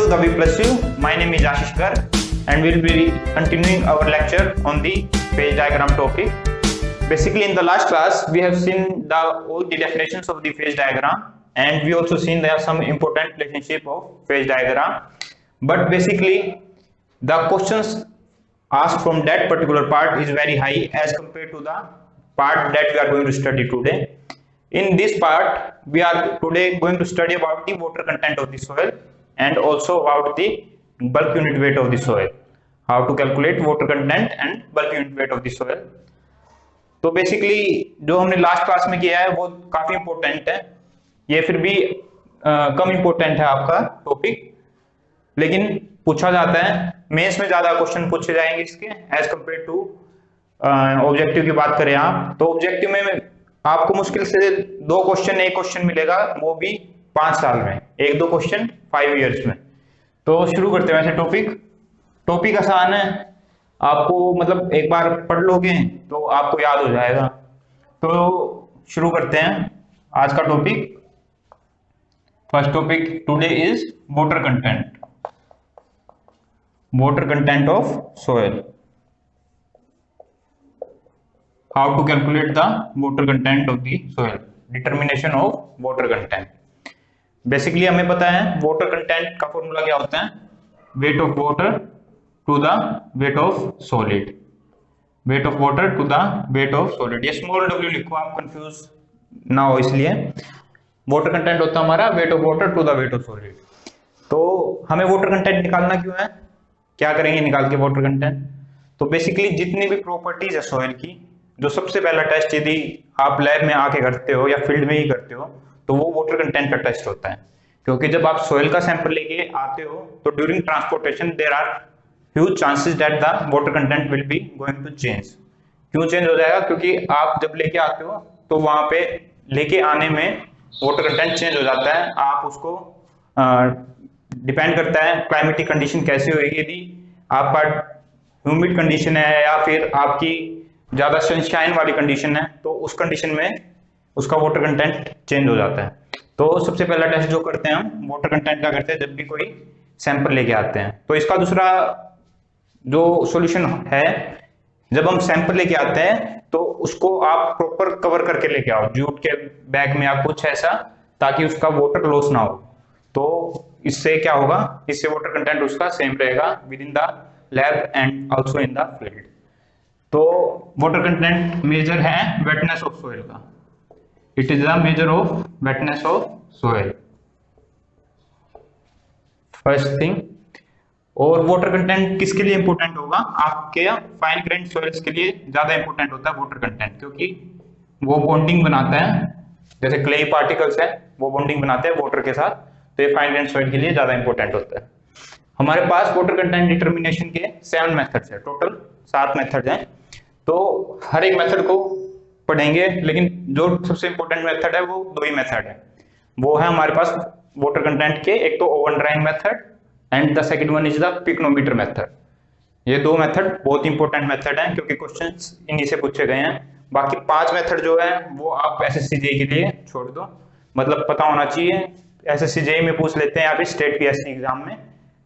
Hello W plus U, my name is Ashish Gar and we will be continuing our lecture on the phase diagram topic. Basically in the last class we have seen all the definitions of the phase diagram and we also seen there are some important relationship of phase diagram. But basically the questions asked from that particular part is very high as compared to the part that we are going to study today. In this part, we are today going to study about the water content of the soil and also about the bulk unit weight of the soil. How to calculate water content and bulk unit weight of the soil. तो basically जो हमने last class में किया है वो काफी important है, ये फिर भी कम इंपॉर्टेंट है आपका टॉपिक, लेकिन पूछा जाता है मेंस में ज्यादा क्वेश्चन पूछे जाएंगे इसके एज कम्पेयर टू ऑब्जेक्टिव की बात करें आप तो ऑब्जेक्टिव में आपको मुश्किल से एक क्वेश्चन मिलेगा, वो भी 5 साल में, 1-2 क्वेश्चन 5 इयर्स में। तो शुरू करते हैं। वैसे टॉपिक आसान है, आपको मतलब एक बार पढ़ लोगे तो आपको याद हो जाएगा। तो शुरू करते हैं आज का topic. First topic today is water content of soil. How to calculate the water content of the soil? Determination of water content. Basically हमें पता है water content का फॉर्मूला क्या होता है, weight of water to the weight of solid. Weight of water to the weight of solid. ये small w लिखो, आप कंफ्यूज ना हो इसलिए। water content होता है हमारा weight of water to the weight of solid. तो हमें water content निकालना क्यों है, क्या करेंगे निकाल के water content? तो बेसिकली जितनी भी प्रॉपर्टीज है सोयल की, जो सबसे पहला टेस्ट यदि आप लैब में आके करते हो या फील्ड में ही करते हो तो वो वाटर कंटेंट का टेस्ट होता है। क्योंकि जब आप सोयल का सैंपल लेके आते हो तो during transportation there are huge chances that the water content will be going to change. क्यों चेंज हो जाएगा? क्योंकि आप जब लेके आते हो तो वहां पे लेके आने में वाटर कंटेंट चेंज हो जाता है। आप उसको डिपेंड करता है क्लाइमेटिक कंडीशन कैसी होगी, यदि आपका ह्यूमिड कंडीशन है या फिर आपकी ज्यादा सनशाइन वाली कंडीशन है तो उस कंडीशन में उसका वाटर कंटेंट चेंज हो जाता है। तो सबसे पहला टेस्ट जो करते हैं हम वाटर कंटेंट का करते हैं जब भी कोई सैंपल लेके आते हैं। तो इसका दूसरा जो सॉल्यूशन है, जब हम सैंपल लेके आते हैं तो उसको आप प्रॉपर कवर करके लेके आओ जूट के बैग में या कुछ ऐसा, ताकि उसका वाटर लॉस ना हो। तो इससे क्या होगा, इससे वाटर कंटेंट उसका सेम रहेगा with in the lab and also in the field. तो वाटर कंटेंट मेजर है वेटनेस ऑफ सोयल का, it is the measure of वेटनेस of soil, first thing. और वाटर कंटेंट किसके लिए इंपॉर्टेंट होगा, आपके फाइन ग्रेन सोइल्स के लिए ज्यादा इंपॉर्टेंट होता है वाटर कंटेंट, क्योंकि वो बॉन्डिंग बनाता है, जैसे क्ले पार्टिकल्स है वो बॉन्डिंग बनाते हैं वाटर के साथ, तो ये फाइन ग्रेन सोइल के लिए ज्यादा इंपॉर्टेंट होता है। हमारे पास वाटर कंटेंट डिटर्मिनेशन के 7 मेथड्स है, टोटल 7 मेथड हैं। तो हर एक मेथड को पढ़ेंगे, लेकिन जो सबसे इंपॉर्टेंट मेथड है वो 2 ही मेथड है। वो है हमारे पास वाटर कंटेंट के, एक तो oven drying method and the second one is the pycnometer method. ये 2 मेथड बहुत इंपॉर्टेंट मेथड हैं क्योंकि क्वेश्चंस इन्हीं से पूछे गए हैं। बाकी 5 मेथड जो है वो आप एसएससी जेईई के लिए छोड़ दो, मतलब पता होना चाहिए, एसएससी जेईई में पूछ लेते हैं या फिर स्टेट पीएससी एग्जाम में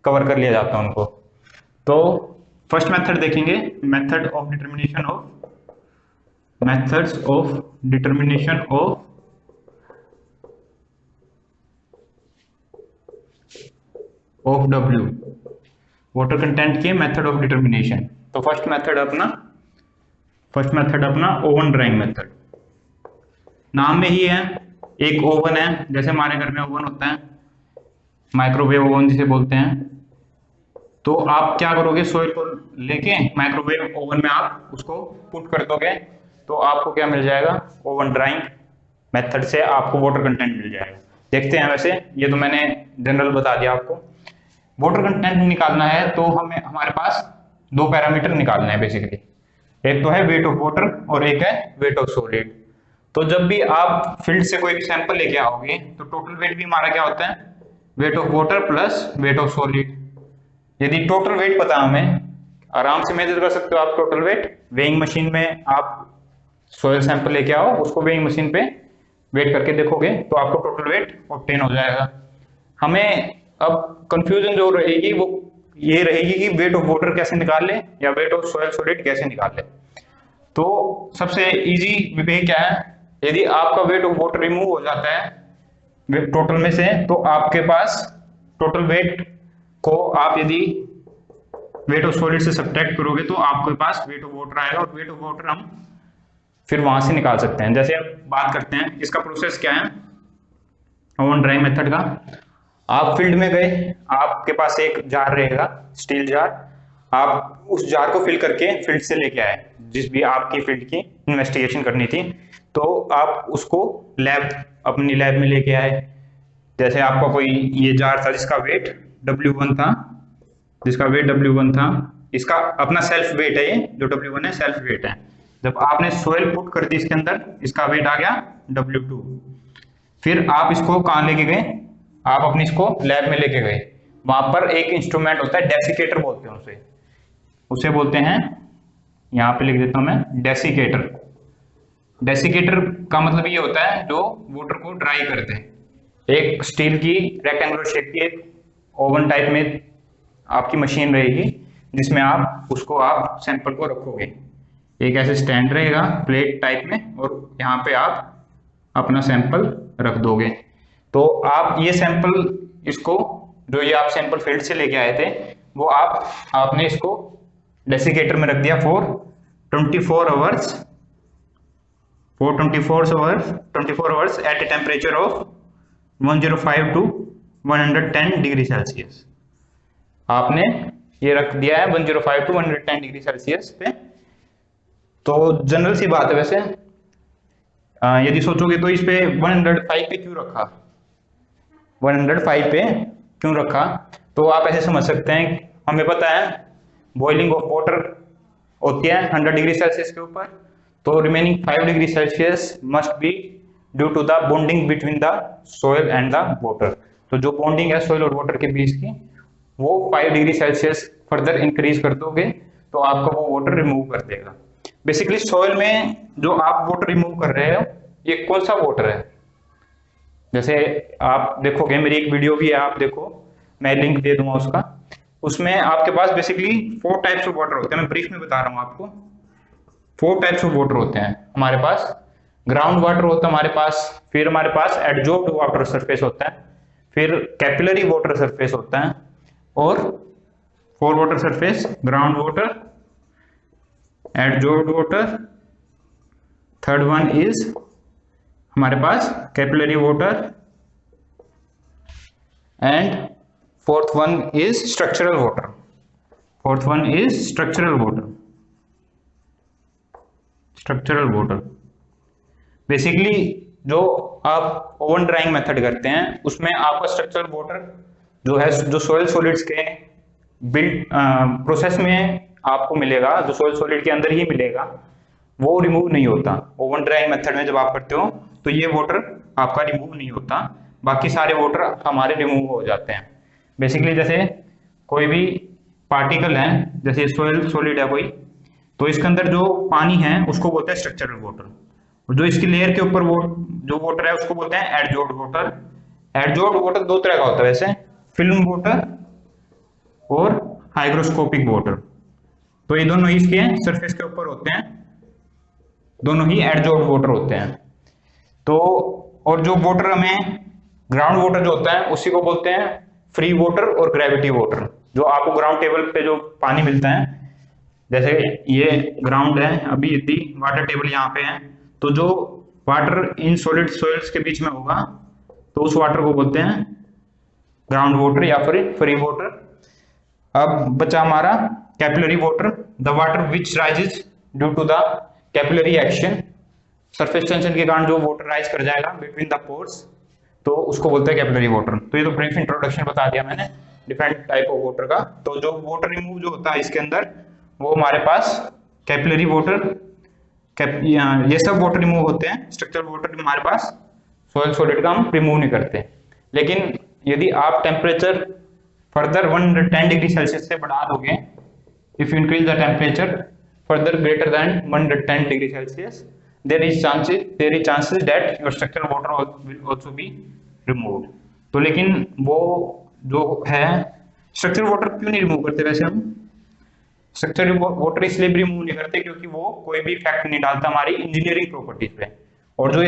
कवर कर लिया जाता है उनको। तो फर्स्ट मेथड देखेंगे, methods of determination of W, water content के मेथड ऑफ डिटर्मिनेशन। तो फर्स्ट मेथड अपना ओवन ड्राइंग मेथड। नाम में ही है, एक ओवन है, जैसे हमारे घर में ओवन होता है, माइक्रोवेव ओवन जिसे बोलते हैं। तो आप क्या करोगे, सोइल को लेके माइक्रोवेव ओवन में आप उसको पुट कर दोगे तो आपको क्या मिल जाएगा, ओवन ड्राइंग मेथड से आपको वाटर कंटेंट मिल जाएगा। देखते हैं, वैसे ये तो मैंने जनरल बता दिया आपको। वाटर कंटेंट निकालना है तो हमारे पास 2 पैरामीटर निकालना है बेसिकली, एक तो है वेट ऑफ वाटर और एक है वेट ऑफ सॉलिड। तो जब भी आप फील्ड से कोई भी सैंपल लेके आओगे तो टोटल वेट भी हमारा क्या होता है, weight of water plus weight of solid. यदि टोटल वेट पता हमें, आराम से मेजर कर सकते हो आप टोटल वेट। वेइंग मशीन में आप सोयल सैंपल लेके आओ, उसको वेइंग मशीन पे वेट करके देखोगे तो आपको टोटल वेट ऑब्टेन हो जाएगा। हमें अब कंफ्यूजन जो रहेगी वो ये रहेगी कि वेट ऑफ वाटर कैसे निकाल ले या वेट ऑफ सॉइल सॉलिड कैसे निकाल ले। तो सबसे इजी वे क्या है, यदि आपका वेट ऑफ वाटर रिमूव हो जाता है टोटल में से, तो आपके पास टोटल वेट को आप यदि वेट ऑफ सॉलिड से सब्ट्रैक्ट करोगे तो आपके पास वेट ऑफ वाटर आएगा, और वेट ऑफ वाटर हम फिर वहां से निकाल सकते हैं। जैसे अब बात करते हैं इसका प्रोसेस क्या है ओवन ड्राइंग मेथड का। आप फील्ड में गए, आपके पास एक जार रहेगा, स्टील जार, आप उस जार को फिल करके फील्ड से लेके आए, जिस भी आपकी फील्ड की इन्वेस्टिगेशन करनी थी, तो आप उसको अपनी लैब में लेके आए। जैसे आपका कोई ये जार था जिसका वेट W1 था, इसका अपना सेल्फ वेट है, ये जो W1 है सेल्फ वेट है। जब आपने सोयल पुट कर दी इसके अंदर, इसका वेट आ गया W2। फिर आप इसको कहाँ लेके गए, आप अपनी इसको लैब में लेके गए। वहां पर एक इंस्ट्रूमेंट होता है, डेसिकेटर बोलते हैं उसे बोलते हैं, यहाँ पे लिख देता हूं मैं, डेसिकेटर। डेसिकेटर का मतलब ये होता है जो वाटर को ड्राई करते हैं। एक स्टील की रेक्टेंगुलर शेप की एक ओवन टाइप में आपकी मशीन रहेगी, जिसमें आप सैंपल को रखोगे। एक ऐसे स्टैंड रहेगा प्लेट टाइप में, और यहाँ पे आप अपना सैंपल रख दोगे। तो आप ये सैंपल इसको, जो ये आप सैंपल फील्ड से लेके आए थे, वो आपने इसको डेसिकेटर में रख दिया for 24 hours at a temperature of 105 to 110 degree Celsius. आपने ये रख दिया है 105 to 110 डिग्री सेल्सियस पे। तो जनरल सी बात है वैसे, यदि सोचोगे तो इस पे 105 पे क्यों रखा, 105 पे क्यों रखा, तो आप ऐसे समझ सकते हैं, हमें पता है बॉइलिंग ऑफ वाटर होती है 100 डिग्री सेल्सियस के ऊपर, तो remaining 5 degree Celsius must be due to the bonding between the soil and the water. तो जो बॉन्डिंग है सोयल और वाटर के बीच की, वो 5 डिग्री सेल्सियस फर्दर इंक्रीज कर दोगे तो आपका वो वाटर रिमूव कर देगा। बेसिकली सॉइल में जो आप वाटर रिमूव कर रहे हो, ये कौन सा वाटर है, जैसे आप देखोगे मेरी एक वीडियो भी है, आप देखो, मैं लिंक दे दूंगा उसका। उसमें आपके पास बेसिकली 4 टाइप्स ऑफ वाटर होते हैं, मैं ब्रीफ में बता रहा हूँ आपको। 4 टाइप्स ऑफ वाटर होते हैं हमारे पास। ग्राउंड वाटर होता है हमारे पास, फिर हमारे पास एडजॉर्ब्ड वाटर सरफेस होता है, फिर कैपिलरी वाटर सरफेस होता है, और 4 water surface, ground water, adsorbed water, third one is हमारे पास capillary water, and fourth one is structural water. Basically जो आप ओवन ड्राइंग मेथड करते हैं उसमें आपका स्ट्रक्चरल वाटर जो है, जो सोयल सॉलिड्स के बिल्ड प्रोसेस में आपको मिलेगा, जो सोयल सॉलिड के अंदर ही मिलेगा, वो रिमूव नहीं होता। ओवन ड्राइंग मेथड में जब आप करते हो तो ये वाटर आपका रिमूव नहीं होता, बाकी सारे वाटर हमारे रिमूव हो जाते हैं। बेसिकली जैसे कोई भी पार्टिकल है, जैसे सोयल सॉलिड है कोई, तो इसके अंदर जो पानी है उसको बोलते हैं स्ट्रक्चरल वाटर, और जो इसकी लेयर के ऊपर वो जो वाटर है उसको बोलते हैं एडजॉर्ब्ड वाटर। एडजॉर्ब्ड वाटर 2 तरह का होता है वैसे, फिल्म वाटर और हाइग्रोस्कोपिक वाटर। तो ये दोनों ही इसके सरफेस के ऊपर होते हैं, दोनों ही एडजॉर्ब्ड वाटर होते हैं। तो और जो वाटर हमें ग्राउंड वाटर जो होता है उसी को बोलते हैं फ्री वाटर और ग्रेविटी वाटर। जो आपको ग्राउंड टेबल पे जो पानी मिलता है, जैसे ये ग्राउंड है, अभी यदि वाटर टेबल यहाँ पे है, तो जो वाटर इन सॉलिड सोइल्स के बीच में होगा तो उस वाटर को बोलते हैं ग्राउंड वाटर या फिर फ्री वाटर। अब बचा हमारा capillary water, the water which rises due to the capillary action. Surface tension के कारण जो वाटर राइज कर जाएगा बिटवीन द पोर्स, तो उसको बोलते हैं कैपिलरी वाटर। तो ये तो ब्रीफ इंट्रोडक्शन बता दिया मैंने डिफरेंट टाइप ऑफ वाटर का। तो जो वाटर रिमूव जो होता है इसके अंदर, वो हमारे पास कैपिलरी वाटर, ये सब वाटर रिमूव होते हैं। स्ट्रक्चरल वाटर हमारे पास सोयल सॉलिड का हम रिमूव नहीं करते। लेकिन यदि आप टेम्परेचर फर्दर 110 डिग्री सेल्सियस से बढ़ा दोगे, if you increase the temperature further greater than 110 degree Celsius, there is chances that your structural water will also be removed। तो लेकिन वो जो है स्ट्रक्चर वाटर क्यों नहीं रिमूव करते वैसे हम? स्ट्रक्चर वाटर इसलिए भी रिमूव नहीं करते क्योंकि वो कोई भी इफेक्ट नहीं डालता हमारी इंजीनियरिंग प्रॉपर्टीज पे। और जो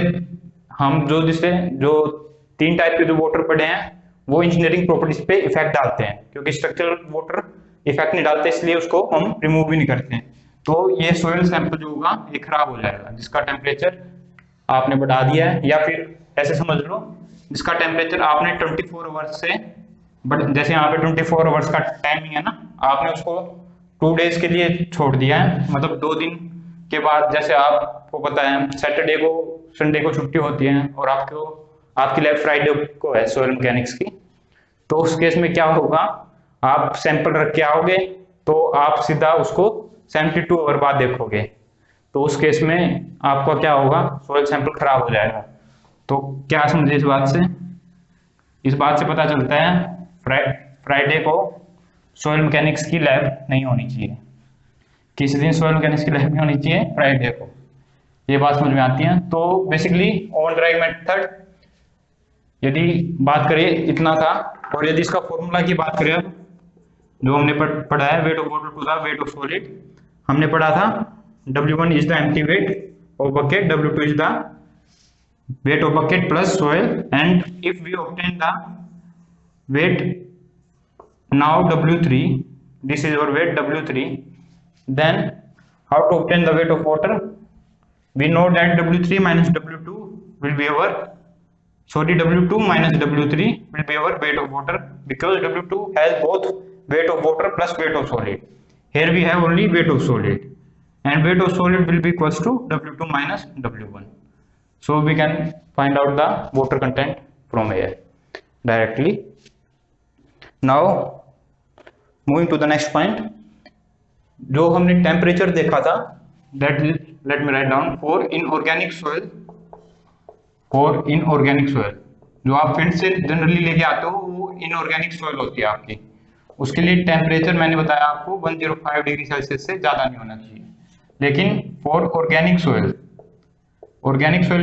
हम जो 3 टाइप के जो वाटर पड़े हैं वो इंजीनियरिंग प्रॉपर्टीज पे इफेक्ट डालते हैं, क्योंकि स्ट्रक्चरल वाटर इफेक्ट नहीं डालते इसलिए उसको हम रिमूव भी नहीं करते हैं। तो ये सोयल सैंपल जो होगा ये खराब हो जाएगा जिसका टेम्परेचर आपने बढ़ा दिया है, या फिर ऐसे समझ लो जिसका टेम्परेचर आपने 24 आवर्स से, बट जैसे यहाँ पे 24 आवर्स का टाइमिंग है ना, आपने उसको 2 डेज के लिए छोड़ दिया है, मतलब 2 दिन के बाद, जैसे आपको पता है सैटरडे को संडे को छुट्टी होती है और आपकी लैब फ्राइडे को है सोयल मैकेनिक्स की, तो उस केस में क्या होगा, आप सैंपल रख के आओगे तो आप सीधा उसको 72 आवर बाद देखोगे, तो उस केस में आपका क्या होगा, सोयल सैंपल खराब हो जाएगा। तो क्या समझे इस बात से? इस बात से पता चलता है फ्राइडे को सोयल मैकेनिक्स की लैब नहीं होनी चाहिए। किस दिन सोयल मैकेनिक्स की लैब नहीं होनी चाहिए? फ्राइडे को। ये बात समझ में आती है। तो बेसिकली ऑन ड्राइव मेथड यदि बात करें इतना था, और यदि इसका फॉर्मूला की बात करें अब जो हमने पढ़ा है weight of water to the weight of solid, हमने पढ़ा था W1 is the empty weight of bucket, W2 is the weight of bucket plus soil, and if we obtain the weight now W3, this is our weight W3, then how to obtain the weight of water? We know that W3 minus W2 will be our, W2 minus W3 will be our weight of water, because W2 has both weight of water plus weight of solid. Here we have only weight of solid, and weight of solid will be equals to W2 minus W1. So we can find out the water content from here directly. Now moving to the next point, जो हमने temperature देखा था, that let me write down for inorganic soil, जो आप field से generally लेके आते हो वो इनऑर्गेनिक सॉइल होती है आपकी, उसके लिए टेम्परेचर मैंने बताया आपको 105 डिग्री सेल्सियस से ज्यादा नहीं होना चाहिए। लेकिन फॉर ऑर्गेनिक सॉइल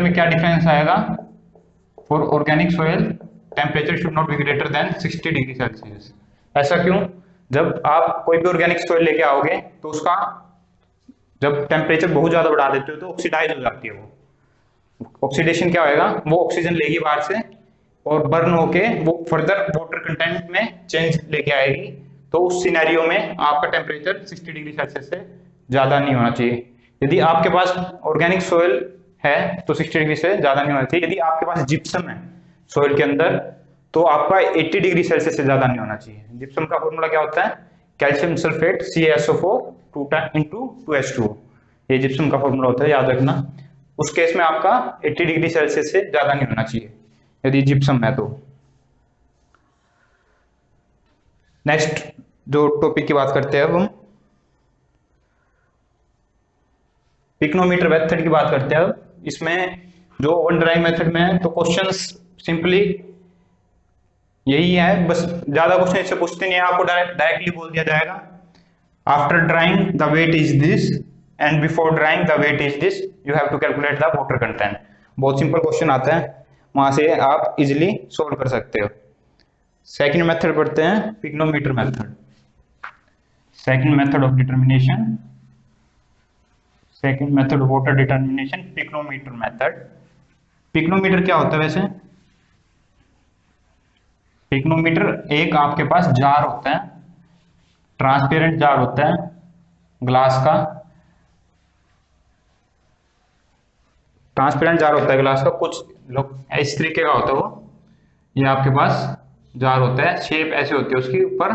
में क्या डिफरेंस आएगा? For organic soil temperature should not be greater than 60 degree Celsius. ऐसा क्यों? जब आप कोई भी ऑर्गेनिक सॉइल लेके आओगे तो उसका जब टेम्परेचर बहुत ज्यादा बढ़ा देते हो तो ऑक्सीडाइज हो जाती है। वो ऑक्सीडेशन क्या होएगा, वो ऑक्सीजन लेगी बाहर से और बर्न होके वो फर्दर वाटर कंटेंट में चेंज लेके आएगी, तो उस सिनेरियो में आपका टेम्परेचर 60 डिग्री सेल्सियस से ज्यादा नहीं होना चाहिए। यदि आपके पास ऑर्गेनिक सॉइल है तो 60 डिग्री से ज्यादा नहीं होना चाहिए। यदि आपके पास जिप्सम है सॉइल के अंदर तो आपका 80 डिग्री सेल्सियस से ज्यादा नहीं होना चाहिए। जिप्सम का फॉर्मूला क्या होता है? Calcium sulphate CaSO4 into 2H2O, ये जिप्सम का फॉर्मूला होता है, याद रखना। उस केस में आपका 80 डिग्री सेल्सियस से ज्यादा नहीं होना चाहिए यदि जिप्सम है तो। नेक्स्ट जो टॉपिक की बात करते हैं अब हम पिक्नोमीटर मेथड की बात करते हैं। अब इसमें जो वन ड्राइंग मेथड में है तो क्वेश्चंस सिंपली यही है, बस ज्यादा क्वेश्चन इससे पूछते नहीं है, आपको डायरेक्टली बोल दिया जाएगा after drying the weight is this and before drying the weight is this, you have to calculate the water content. बहुत सिंपल क्वेश्चन आता है, वहां से आप इजिली सोल्व कर सकते हो। सेकंड मेथड पढ़ते हैं pycnometer method, second method of determination, second method of water determination, pycnometer method. Pycnometer क्या होता है वैसे? पिक्नोमीटर एक आपके पास जार होता है, ट्रांसपेरेंट जार होता है ग्लास का, ट्रांसपेरेंट जार होता है ग्लास का, कुछ लोग इस तरीके का होता है वो, ये आपके पास जार होता है, शेप ऐसे होती है उसकी, ऊपर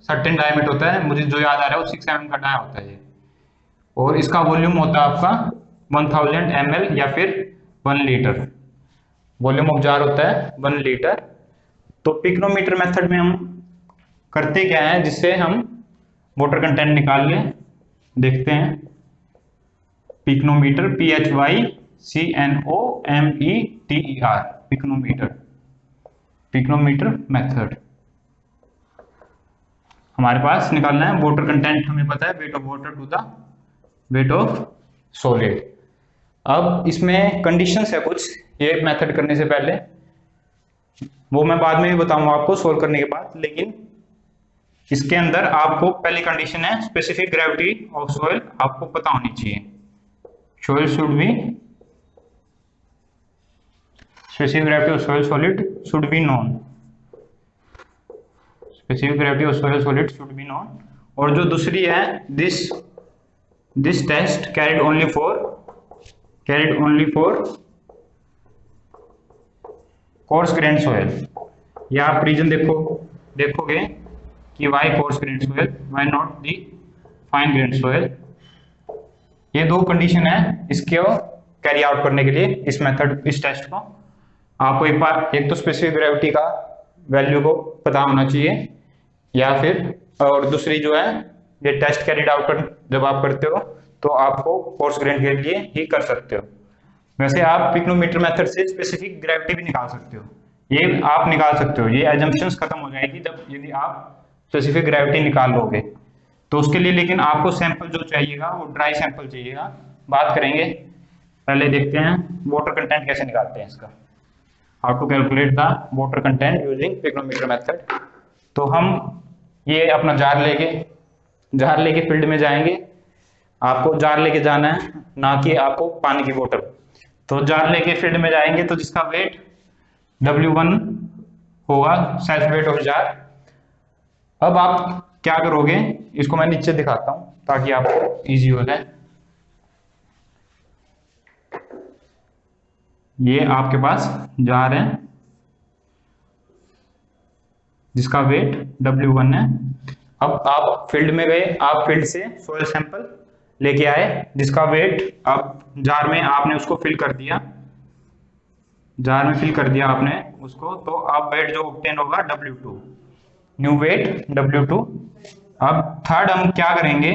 सर्टेन डायमीटर होता है, मुझे जो याद आ रहा है वो 6 mm का डाया होता है ये, और इसका वॉल्यूम होता है आपका 1000 ml या फिर 1 लीटर, वॉल्यूम ऑफ जार होता है 1 लीटर। तो पिक्नोमीटर मेथड में हम करते क्या है, जिससे हम वाटर कंटेंट निकाल ले, देखते हैं। पिक्नोमीटर PHYCNOMETER, पिक्नोमीटर मेथड हमारे पास निकालना है वाटर कंटेंट, हमें पता है weight of water to the weight of solid. अब इसमें कंडीशंस है कुछ, ये मेथड करने से पहले वो मैं बाद में भी बताऊंगा आपको सोल्व करने के बाद। लेकिन इसके अंदर आपको पहली कंडीशन है स्पेसिफिक ग्रेविटी ऑफ सोइल आपको पता होनी चाहिए। Soil should be specific gravity of soil solid should be known. Specific gravity of soil solid should be known. और जो दूसरी है this test carried only for coarse grain soil. या आप रीजन देखोगे कि why coarse grain soil, why not the fine grain soil. ये दो कंडीशन है इसको कैरी आउट करने के लिए, इस मेथड, इस टेस्ट को। आपको एक तो स्पेसिफिक ग्रेविटी का वैल्यू को पता होना चाहिए, या फिर और दूसरी जो है ये टेस्ट कैरिड आउट जब आप करते हो तो आपको कोर्स ग्रेन के लिए ही कर सकते हो। वैसे आप पिक्नोमीटर मेथड से स्पेसिफिक ग्रेविटी भी निकाल सकते हो, ये आप निकाल सकते हो। ये एजम्पशंस खत्म हो जाएगी जब यदि आप स्पेसिफिक ग्रेविटी निकाल लोगे तो उसके लिए। लेकिन आपको सैंपल जो चाहिएगा वो ड्राई सैंपल चाहिएगा, बात करेंगे। पहले देखते हैं वाटर कंटेंट कैसे निकालते हैं इसका, how to calculate the water content using pycnometer method. तो हम ये अपना जार लेके फील्ड में जाएंगे। आपको जार लेके जाना है, ना कि आपको पानी की बोतल। तो जार लेके फील्ड में जाएंगे तो जिसका वेट W1 होगा, सेल्फ वेट ऑफ जार। अब आप क्या करोगे, इसको मैं नीचे दिखाता हूं ताकि आपको इजी हो जाए। ये आपके पास जार है जिसका वेट W1 है। अब आप फील्ड में गए, आप फील्ड से सोइल सैंपल लेके आए जिसका वेट, अब जार में आपने उसको फिल कर दिया, जार में फिल कर दिया आपने उसको। तो अब वेट जो ऑब्टेन होगा W2, न्यू वेट W2। अब थर्ड हम क्या करेंगे,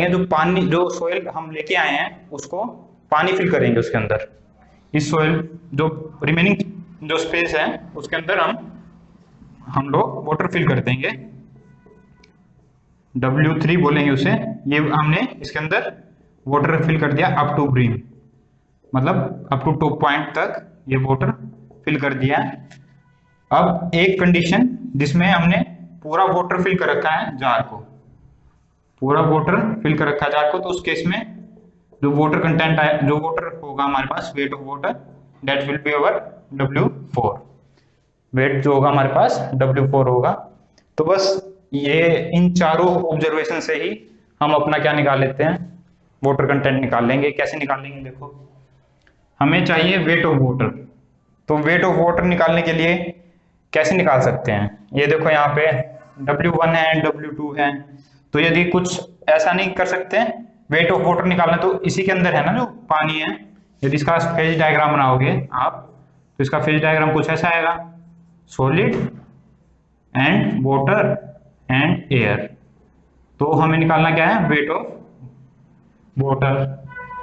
जो पानी, जो सोइल हम लेके आए हैं उसको पानी फिल करेंगे उसके अंदर। इस सोइल जो रिमेनिंग जो स्पेस है उसके अंदर हम लोग वाटर फिल कर देंगे, W3 बोलेंगे उसे। ये हमने इसके अंदर वाटर फिल कर दिया अप टू ब्रीम, मतलब अप टू 2 पॉइंट तक ये वाटर फिल कर दिया। अब एक कंडीशन जिसमें हमने पूरा वाटर फिल कर रखा है जार को, पूरा वाटर फिल कर रखा है जार को, तो उस केस में जो वाटर कंटेंट आए, जो वाटर होगा हमारे पास, weight of water, that will be over W4। Weight जो होगा हमारे पास W4 होगा। तो बस ये इन चारों ऑब्जर्वेशन से ही हम अपना क्या निकाल लेते हैं, वाटर कंटेंट निकाल लेंगे। कैसे निकाल लेंगे, देखो हमें चाहिए वेट ऑफ वाटर। तो वेट ऑफ वाटर निकालने के लिए कैसे निकाल सकते हैं, ये देखो यहाँ पे W1 है, W2 है। तो यदि कुछ ऐसा नहीं कर सकते वेट ऑफ वाटर निकालना, तो इसी के अंदर है ना जो पानी है, यदि इसका फेज डायग्राम बनाओगे आप तो इसका फेज डायग्राम कुछ ऐसा आएगा, solid and water and air. तो हमें निकालना क्या है, वेट ऑफ वाटर।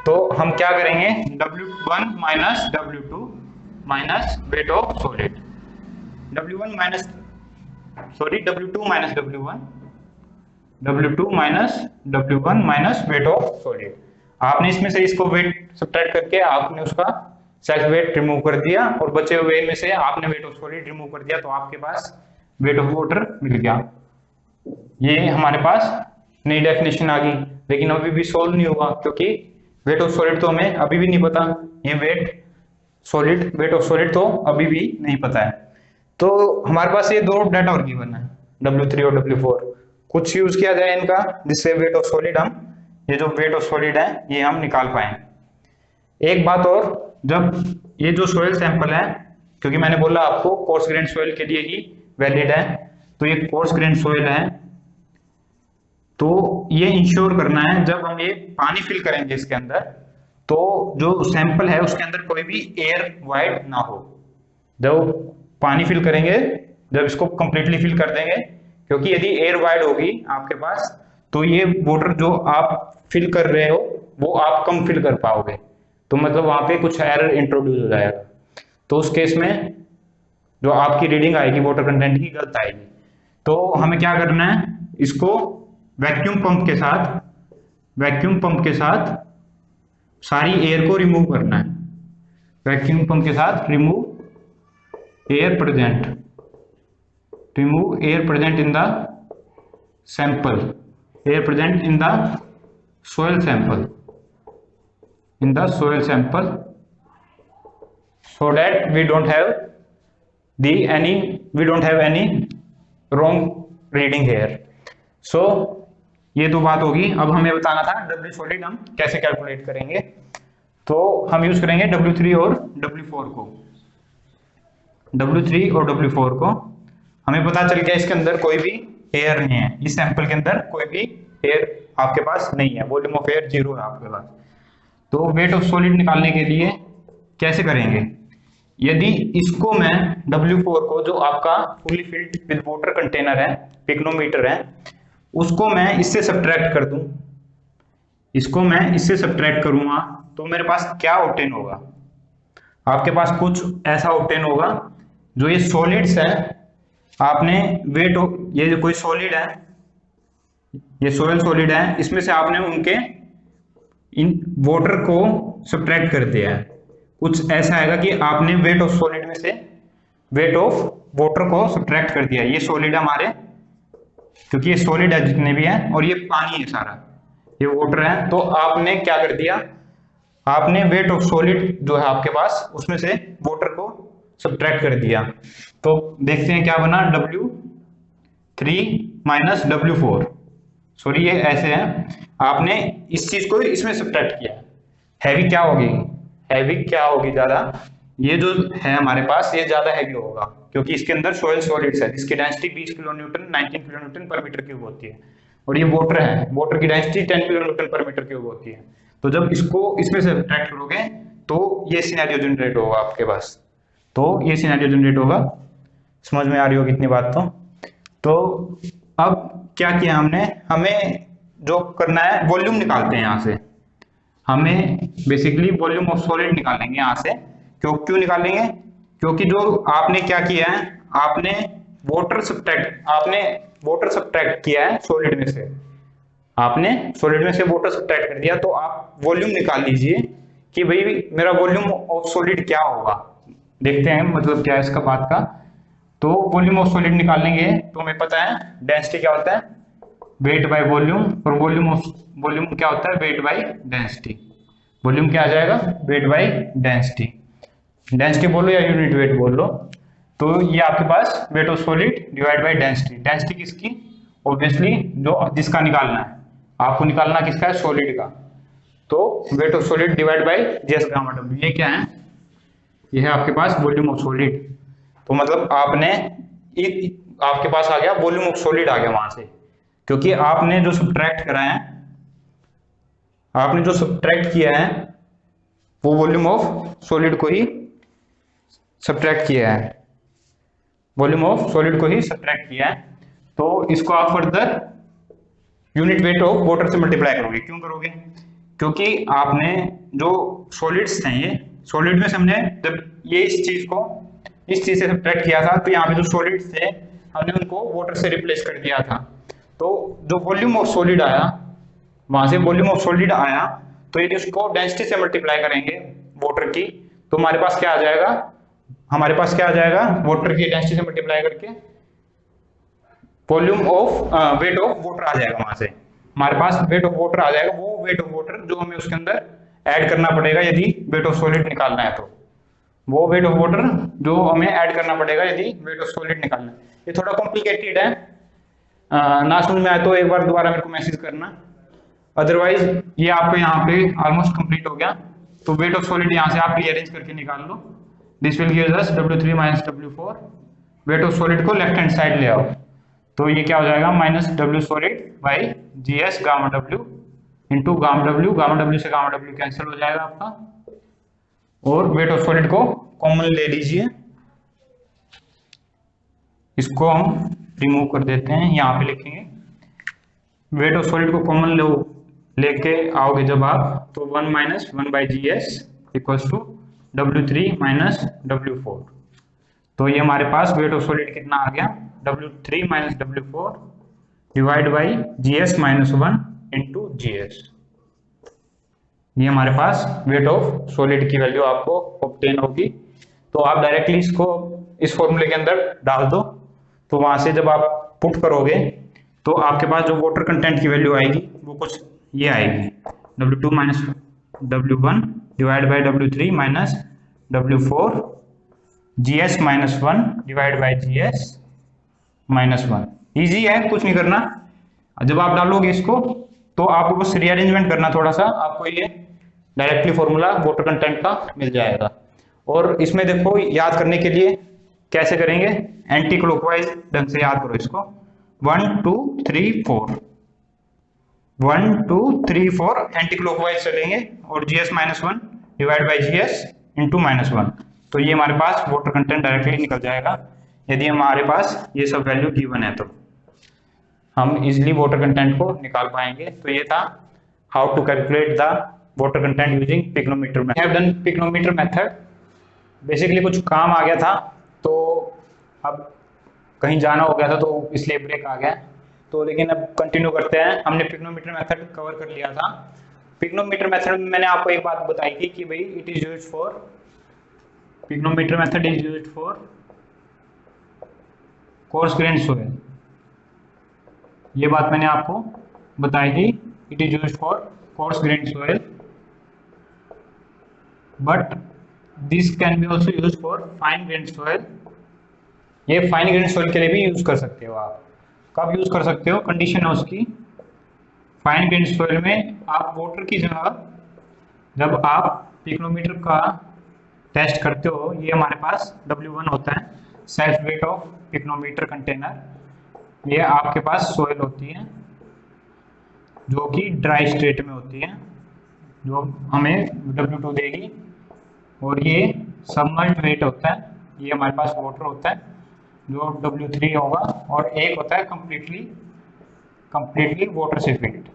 तो हम क्या करेंगे, W1 minus W2 minus weight of solid, W2 minus W1, W2 minus W1 minus weight of solid. आपने इसमें से इसको वेट सब्ट्रैक्ट करके आपने उसका सेल्फ वेट रिमूव कर दिया, और बचे हुए में से आपने वेट ऑफ सॉलिड रिमूव कर दिया, तो आपके पास वेट ऑफ वाटर मिल गया। ये हमारे पास नई डेफिनेशन आ गई, लेकिन अभी भी सोल्व नहीं हुआ क्योंकि वेट ऑफ सॉलिड तो हमें अभी भी नहीं पता। ये वेट ऑफ सॉलिड तो अभी भी नहीं पता है। तो हमारे पास ये दो डाटा और गिवन है, W3 और W4। कुछ यूज किया जाए इनका जिससे वेट ऑफ सॉलिड, हम ये जो वेट ऑफ सॉलिड है ये हम निकाल पाए। एक बात और, जब ये जो सोइल सैंपल है, क्योंकि मैंने बोला आपको कोर्स ग्रेन सोइल के लिए ही वैलिड है, तो ये कोर्स ग्रेन सोइल है, तो ये इंश्योर करना है जब हम ये पानी फिल करेंगे इसके अंदर, तो जो सैंपल है उसके अंदर कोई भी एयर वाइड ना हो। जब पानी फिल करेंगे, जब इसको कंप्लीटली फिल कर देंगे, क्योंकि यदि एयर वाइड होगी आपके पास तो ये वाटर जो आप फिल कर रहे हो वो आप कम फिल कर पाओगे, तो मतलब वहां पे कुछ एरर इंट्रोड्यूस हो जाएगा। तो उस केस में जो आपकी रीडिंग आएगी वाटर कंटेंट की गलत आएगी। तो हमें क्या करना है, इसको वैक्यूम पंप के साथ सारी एयर को रिमूव करना है। वैक्यूम पंप के साथ remove air present, remove air present in the sample, air present in the soil sample, in the soil sample, so that we don't have any wrong reading here. So ये तो बात होगी। अब हमें बताना था W solid हम कैसे कैलकुलेट करेंगे, तो हम यूज करेंगे W3 और W4 को। W3 और W4 को हमें पता चल गया इसके अंदर कोई भी एयर नहीं है, इस सैंपल के अंदर कोई भी एयर आपके पास नहीं है, वॉल्यूम ऑफ एयर 0 है आपके पास। तो वेट ऑफ सॉलिड निकालने के लिए कैसे करेंगे, यदि इसको मैं W4 को, जो आपका fully filled with water container है, पिग्नोमीटर है, उसको मैं इससे सब्ट्रैक्ट कर दूं, इसको मैं इससे सब्ट्रैक्ट करूंगा, तो मेरे पास क्या ऑब्टेन होगा, आपके पास कुछ ऐसा ऑब्टेन होगा। जो ये सॉलिड्स है, आपने वेट, ये जो कोई सॉलिड है, ये सोयल सॉलिड है, इसमें से आपने उनके इन वाटर को सब्ट्रैक्ट कर दिया है। कुछ ऐसा आएगा कि आपने वेट ऑफ सॉलिड में से वेट ऑफ वाटर को सब्ट्रैक्ट कर दिया। ये सॉलिड हमारे, क्योंकि ये सॉलिड है जितने भी हैं, और ये पानी है सारा, ये वाटर है, तो आपने क्या कर दिया, आपने वेट ऑफ सॉलिड जो है आपके पास, उसमें से वाटर को सब्ट्रैक्ट कर दिया। तो देखते हैं क्या बना, W3 माइनस W4, सॉरी ये ऐसे है, आपने इस चीज को इसमें सब्ट्रैक्ट किया। हैवी क्या होगी, हैवी क्या होगी ज्यादा, ये जो है हमारे पास ये ज्यादा हैवी होगा, क्योंकि इसके अंदर सोयल सॉलिड्स है जिसकी density 20 kilo Newton 19 kilo Newton पर मीटर क्यूब होती है, और ये वाटर है, वाटर की डेंसिटी 10 किलो न्यूटन पर मीटर क्यूब होती है। तो जब इसको इसमें से सब्ट्रैक्ट करोगे तो ये सिनेरियो जनरेट होगा आपके पास, तो ये सिनेरियो जनरेट होगा। समझ में आ रही होगी इतनी बात। तो अब क्या किया हमने, हमें जो करना है वॉल्यूम निकालते हैं यहाँ से, हमें बेसिकली वॉल्यूम ऑफ सॉलिड निकालेंगे यहाँ से। क्यों निकालेंगे, क्योंकि जो आपने क्या किया है, आपने वाटर सब्ट्रैक्ट किया है सॉलिड में से, आपने सॉलिड में से वाटर सब्ट्रैक्ट कर दिया, तो आप वॉल्यूम निकाल लीजिए कि भाई मेरा वॉल्यूम ऑफ सॉलिड क्या होगा। देखते हैं मतलब क्या है इसका बात का। तो वॉल्यूम ऑफ सॉलिड निकालेंगे तो हमें पता है डेंसिटी क्या होता है, वेट बाय वॉल्यूम, और वॉल्यूम क्या होता है, वेट बाय डेंसिटी। वॉल्यूम क्या आ जाएगा, वेट बाय डेंसिटी, डेंसिटी बोलो या यूनिट वेट बोल लो। तो ये आपके पास weight of solid divide by density, density किसकी, ऑब्वियसली जो जिसका निकालना है, आपको निकालना किसका है, सॉलिड का। तो wait of solid divide bye GS gamma W, ये क्या है, ये है आपके पास वॉल्यूम ऑफ सॉलिड। तो मतलब आपके पास आ गया वॉल्यूम ऑफ सॉलिड, आ गया वहां से, क्योंकि आपने जो सब्ट्रैक्ट करा है, आपने जो सब्ट्रैक्ट किया है वो वॉल्यूम ऑफ सॉलिड को ही सब्ट्रैक्ट किया है, वॉल्यूम ऑफ सॉलिड को ही सब्ट्रैक्ट किया है। तो इसको आप further unit weight of water से मल्टीप्लाई करोगे। क्यों करोगे, क्योंकि आपने जो सॉलिड्स थे, ये सॉलिड में से हमने जब ये इस चीज से सब्ट्रैक्ट किया था, तो यहाँ पे जो सॉलिड्स थे हमने उनको वाटर से रिप्लेस कर दिया था। तो जो वॉल्यूम ऑफ सॉलिड आया, वहां से वॉल्यूम ऑफ सॉलिड आया, तो यदि उसको डेंसिटी से मल्टीप्लाई करेंगे वाटर की, तो हमारे पास क्या आ जाएगा, वाटर की डेंसिटी से मल्टीप्लाई करके volume of weight of water आ जाएगा। वहां से हमारे पास वेट ऑफ वाटर आ जाएगा, वो वेट ऑफ वाटर जो हमें उसके अंदर ऐड करना पड़ेगा यदि वेट ऑफ सॉलिड निकालना है, तो वो वेट ऑफ वाटर जो हमें ऐड करना पड़ेगा यदि वेट ऑफ सॉलिड निकालना है। ये थोड़ा कॉम्प्लिकेटेड है, ना समझ में आए तो एक बार दोबारा मेरे को मैसेज करना, अदरवाइज ये आपको यहाँ पे ऑलमोस्ट कंप्लीट हो गया। तो वेट ऑफ सॉलिड यहाँ से आप रीअरेंज करके निकाल लो। This will give us W3 minus W4। Weight of solid को लेफ्ट हैंड साइड ले आओ, तो ये क्या हो जाएगा, minus W solid by GS gamma W into gamma W से गामा W कैंसिल हो जाएगा आपका, और वेट ऑफ सॉलिड को कॉमन ले लीजिए, इसको हम रिमूव कर देते हैं, यहाँ पे लिखेंगे वेट ऑफ सॉलिड को कॉमन लेके आओगे जब आप, तो 1 minus 1 by GS equals to W3 minus W4। तो ये हमारे पास वेट ऑफ सॉलिड कितना आ गया, W3 minus W4 divide by GS minus 1 into GS। ये हमारे पास वेट ऑफ सॉलिड की वैल्यू आपको ऑब्टेन होगी। तो आप डायरेक्टली इसको इस फॉर्मूले के अंदर डाल दो, तो वहां से जब आप पुट करोगे तो आपके पास जो वाटर कंटेंट की वैल्यू आएगी वो कुछ ये आएगी, W2 minus W1 divide by W3 minus W4 GS minus 1 divide by GS minus 1। Easy है, कुछ नहीं करना। जब आप डालोगे इसको तो आपको बस रीअरेंजमेंट करना थोड़ा सा, आपको ये डायरेक्टली फॉर्मूला वाटर कंटेंट का मिल जाएगा। और इसमें देखो याद करने के लिए कैसे करेंगे, एंटी क्लॉकवाइज ढंग से याद करो इसको। 1 2 3 4 1 2 3 4 एंटी क्लॉकवाइज चलेंगे और GS minus 1 divide by GS into minus 1, तो ये हमारे पास वाटर कंटेंट डायरेक्टली निकल जाएगा। यदि हमारे पास ये सब वैल्यू गिवन है तो हम इजिली वाटर कंटेंट को निकाल पाएंगे। तो ये था how to calculate the water content using pycnometer method. Have done pycnometer method. Basically कुछ काम आ गया था तो अब कहीं जाना हो गया था तो इसलिए ब्रेक आ गया, तो लेकिन अब कंटिन्यू करते हैं। हमने पिग्नोमीटर मेथड कवर कर लिया था। पिग्नोमीटर मेथड में मैंने आपको एक बात बताई थी कि भाई it is used for, pycnometer method is used for coarse grain soil. ये बात मैंने आपको बताई थी, it is used for coarse grain soil, but this can be also use for fine grain soil. ये फाइन ग्रेन सोइल के लिए भी यूज कर सकते हो आप। कब यूज कर सकते हो, कंडीशन है उसकी, फाइन ग्रेन सोइल में आप वाटर की जगह जब आप पिग्नोमीटर का टेस्ट करते हो, ये हमारे पास W1 होता है, self weight of pycnometer container. ये आपके पास सोइल होती है जो कि ड्राई स्टेट में होती है, जो हमें W2 देगी, और ये सबमर्ज्ड वेट होता है, ये हमारे पास वाटर होता है जो W3 होगा, और एक होता है कंप्लीटली वाटर से फिल्ड,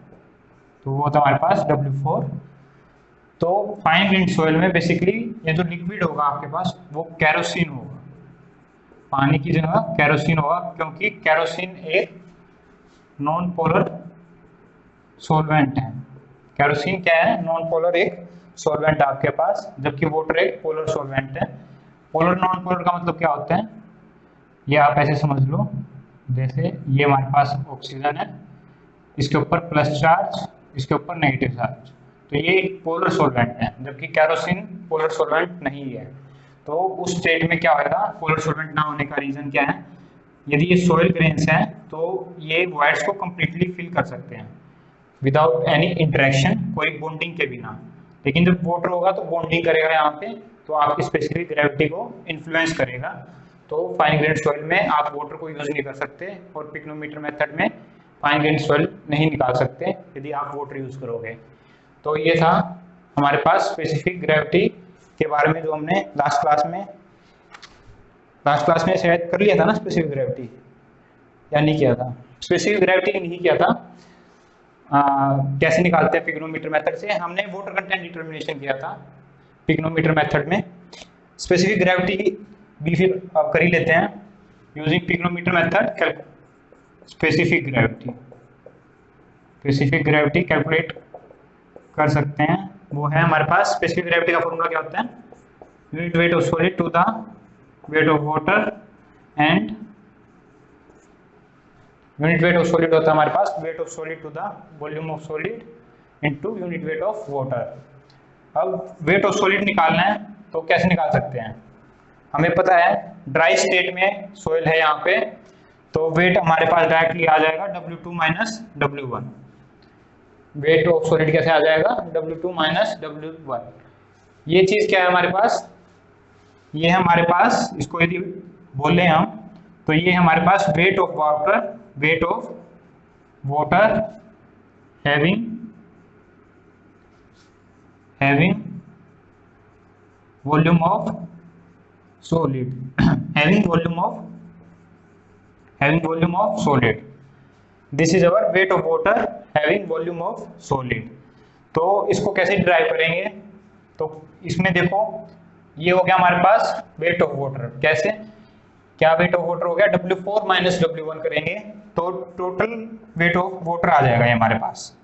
तो वो होता है हमारे पास W4। तो फाइन ग्रेन सोइल में बेसिकली ये जो लिक्विड होगा आपके पास वो केरोसिन होगा, पानी की जगह केरोसिन होगा, क्योंकि केरोसिन एक नॉन पोलर सॉल्वेंट है। केरोसिन क्या है, नॉन पोलर एक सॉल्वेंट आपके पास, जबकि वाटर एक पोलर सॉल्वेंट है। पोलर नॉन पोलर का मतलब क्या होता है, ये आप ऐसे समझ लो, जैसे ये हमारे पास ऑक्सीजन है, इसके ऊपर प्लस चार्ज, इसके ऊपर नेगेटिव चार्ज, तो ये पोलर सॉल्वेंट है, जबकि केरोसिन पोलर सॉल्वेंट नहीं है। तो उस स्टेट में क्या होगा, पोलर सॉल्वेंट ना होने का रीजन क्या है, यदि ये सॉइल ग्रेन्स हैं तो ये वॉइड्स को कंप्लीटली फिल कर सकते हैं विदाउट एनी इंटरेक्शन, कोई बॉन्डिंग के बिना। लेकिन जब वाटर होगा तो बॉन्डिंग करेगा यहाँ पे, तो आपकी स्पेसिफिक ग्रेविटी को इन्फ्लुएंस करेगा। तो फाइन ग्रेन सॉइल में आप वाटर को यूज नहीं कर सकते, और पिग्नोमीटर मेथड में फाइन ग्रेन सॉइल नहीं निकाल सकते यदि आप वाटर यूज करोगे। तो ये था हमारे पास स्पेसिफिक ग्रेविटी के बारे में, जो हमने लास्ट क्लास में शायद कर लिया था ना, स्पेसिफिक ग्रेविटी, या नहीं किया था? स्पेसिफिक ग्रेविटी नहीं किया था। कैसे निकालते हैं पिग्नोमीटर मेथड से, हमने वाटर कंटेंट डिटर्मिनेशन किया था पिग्नोमीटर मेथड में। स्पेसिफिक ग्रेविटी भी फिर आप कर ही लेते हैं using pycnometer method. Specific gravity calculate कर सकते हैं, वो है हमारे पास। स्पेसिफिक ग्रेविटी का फॉर्मूला क्या होता है, unit weight of solid to the weight of water, and unit weight of solid होता है हमारे पास weight of solid to the volume of solid into unit weight of water. अब वेट ऑफ सॉलिड निकालना है तो कैसे निकाल सकते हैं, हमें पता है ड्राई स्टेट में सोइल है यहाँ पे, तो वेट हमारे पास डायरेक्टली आ जाएगा W2 minus W1। Wait of solid कैसे आ जाएगा, W2 माइनस W1। ये चीज क्या है हमारे पास, ये है हमारे पास, इसको यदि बोले हम तो ये हमारे पास weight of water having volume of solid having volume of solid, this is our weight of water having volume of solid. तो इसको कैसे डिराइव करेंगे, तो इसमें देखो ये हो गया हमारे पास वेट ऑफ वाटर। कैसे, क्या वेट ऑफ वाटर हो गया, W4 माइनस W1 करेंगे तो टोटल वेट ऑफ वाटर आ जाएगा। ये हमारे पास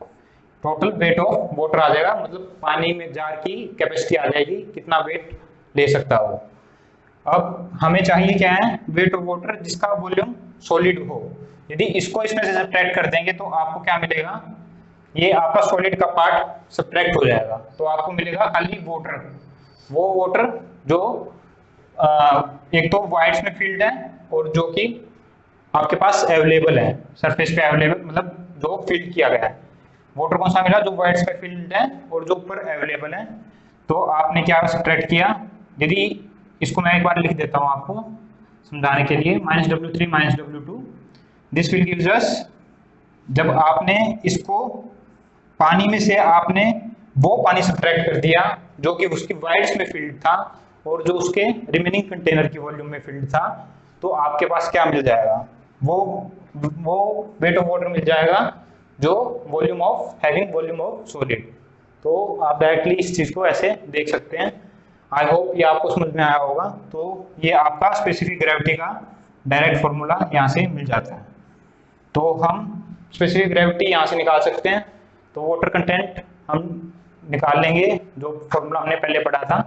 टोटल वेट ऑफ वाटर आ जाएगा, मतलब पानी में जार की कैपेसिटी आ जाएगी, कितना वेट ले सकता हो। अब हमें चाहिए क्या है, वेट ऑफ वाटर जिसका वॉल्यूम सॉलिड हो। यदि इसको इसमें से सब्ट्रैक्ट कर देंगे तो आपको क्या मिलेगा, ये आपका सॉलिड का पार्ट सब्ट्रैक्ट हो जाएगा, तो आपको मिलेगा खाली वाटर। वो वाटर जो एक तो वाइड्स में फील्ड है और जो कि आपके पास अवेलेबल है, सरफेस पे अवेलेबल, मतलब जो फील्ड किया गया है। वाटर कौन सा मिला, जो वाइड्स पे फील्ड है और जो ऊपर अवेलेबल है। तो आपने क्या सब्ट्रैक्ट किया, यदि इसको मैं एक बार लिख देता हूं आपको समझाने के लिए, -W3 -W2, this will gives us, जब आपने इसको पानी में से आपने वो पानी सब्ट्रैक्ट कर दिया जो कि उसकी वाइड्स में फील्ड था और जो उसके रिमेनिंग कंटेनर की वॉल्यूम में फील्ड था, तो आपके पास क्या मिल जाएगा, वो वेट ऑफ वाटर मिल जाएगा जो volume of having volume of solid. तो आप डायरेक्टली इस चीज को ऐसे देख सकते हैं। आई होप ये आपको समझ में आया होगा। तो ये आपका स्पेसिफिक ग्रेविटी का डायरेक्ट फॉर्मूला यहाँ से मिल जाता है। तो हम स्पेसिफिक ग्रेविटी यहाँ से निकाल सकते हैं। तो वाटर कंटेंट हम निकाल लेंगे, जो फॉर्मूला हमने पहले पढ़ा था,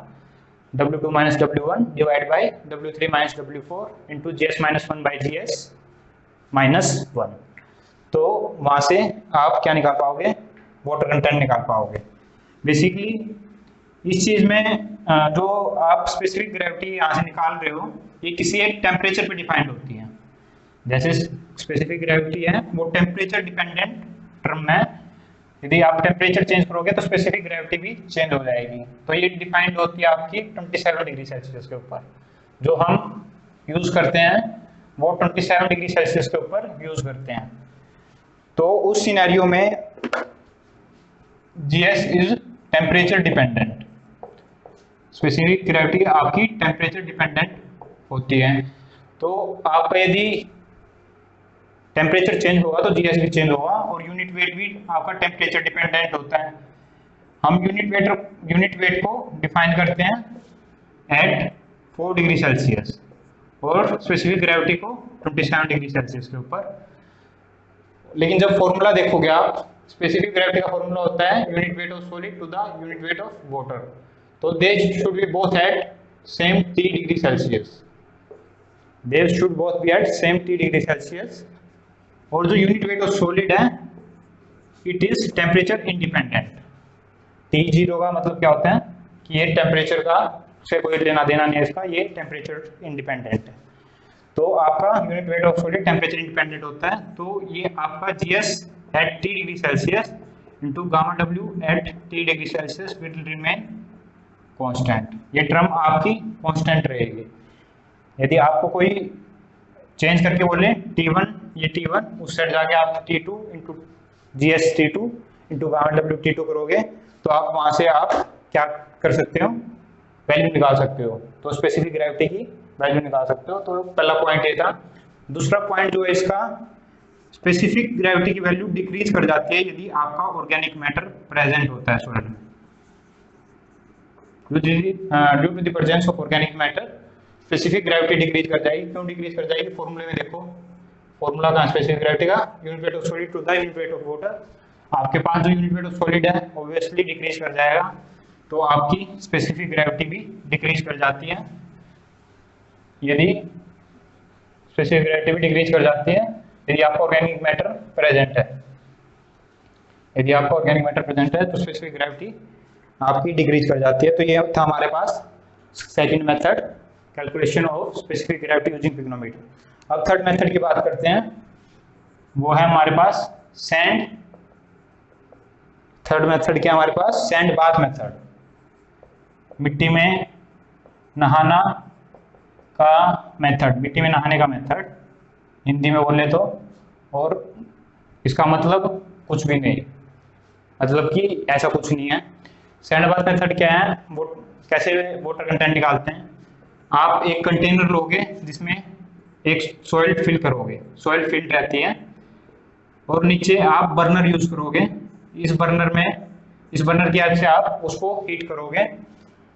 W2 - W1 divide by W3 - W4 into GS - 1 by GS -1। तो वहां से आप क्या निकाल पाओगे, वाटर कंटेंट निकाल पाओगे। बेसिकली इस चीज में जो आप स्पेसिफिक ग्रेविटी यहाँ से निकाल रहे हो, ये किसी एक टेम्परेचर पे डिफाइंड होती है। जैसे स्पेसिफिक ग्रेविटी है वो टेम्परेचर डिपेंडेंट टर्म है, यदि आप टेम्परेचर चेंज करोगे तो स्पेसिफिक ग्रेविटी भी चेंज हो जाएगी। तो ये डिफाइंड होती है आपकी 27 डिग्री सेल्सियस के ऊपर। जो हम यूज करते हैं वो 27 डिग्री सेल्सियस के ऊपर यूज करते हैं। तो उस सिनेरियो में GS is temperature dependent, specific gravity आपकी टेम्परेचर डिपेंडेंट होती है। तो आपका यदि टेम्परेचर चेंज होगा तो GS भी चेंज होगा, और यूनिट वेट भी आपका टेम्परेचर डिपेंडेंट होता है। हम यूनिट वेट को डिफाइन करते हैं एट 4 डिग्री सेल्सियस और स्पेसिफिक ग्रेविटी को 27 डिग्री सेल्सियस के ऊपर। लेकिन जब फॉर्मूला देखोगे आप, स्पेसिफिक ग्रेविटी का फॉर्मूला होता है unit weight of solid to the unit weight of water. तो they should be both at same 3 degree Celsius, they should both be at same 3 degree Celsius. और जो यूनिट वेट ऑफ सॉलिड है it is temperature independent. T0 का मतलब क्या होता है कि ये टेम्परेचर का से कोई लेना देना नहीं है इसका, ये टेम्परेचर इंडिपेंडेंट है। तो आपका unit weight of solid temperature independent होता है। तो ये आपका GS at 3 degree Celsius into gamma W at 3 degree Celsius will remain constant. ये टर्म आपकी कांस्टेंट रहेगी। यदि आपको कोई चेंज करके बोले T1, ये T1, उस साइड जाके आप T2 into GS T2 into gamma W T2 करोगे तो आप वहां से आप क्या कर सकते हो, वैल्यू निकाल सकते हो। तो स्पेसिफिक ग्रेविटी की वैल्यू निकाल सकते हो। तो पहला पॉइंट ये था। दूसरा पॉइंट जो है इसका, स्पेसिफिक ग्रेविटी की वैल्यू डिक्रीज कर जाती है यदि आपका ऑर्गेनिक मैटर प्रेजेंट होता है सॉइल में। Due to the presence of organic matter specific gravity decrease कर जाएगी। क्यों डिक्रीज कर जाएगी, फॉर्मूले में देखो, फॉर्मूला का स्पेसिफिक ग्रेविटी का unit weight of solid to the unit weight of water. आपके पास जो यूनिट वेट ऑफ सॉलिड है ऑब्वियसली डिक्रीज कर जाएगा, तो आपकी स्पेसिफिक ग्रेविटी भी डिक्रीज कर जाती है। यदि स्पेसिफिक ग्रेविटी भी डिक्रीज कर जाती है यदि आपका ऑर्गेनिक मैटर प्रेजेंट है। यदि आपका ऑर्गेनिक मैटर प्रेजेंट है तो स्पेसिफिक ग्रेविटी आपकी डिक्रीज कर जाती है। तो ये था हमारे पास second method, calculation of specific gravity using pycnometer. अब थर्ड मेथड की बात करते हैं, वो है हमारे पास सैंड। थर्ड मेथड क्या हमारे पास, सैंड बाथ मेथड, मिट्टी में नहाना का मेथड, मिट्टी में नहाने का मेथड हिंदी में बोले तो। और इसका मतलब कुछ भी नहीं, मतलब कि ऐसा कुछ नहीं है। सैंड बाथ मेथड क्या है, वो कैसे वाटर कंटेंट निकालते हैं। आप एक कंटेनर लोगे जिसमें एक सॉइल फिल करोगे, सॉइल फिल रहती है, और नीचे आप बर्नर यूज करोगे। इस बर्नर की हेल्प से आप उसको हीट करोगे,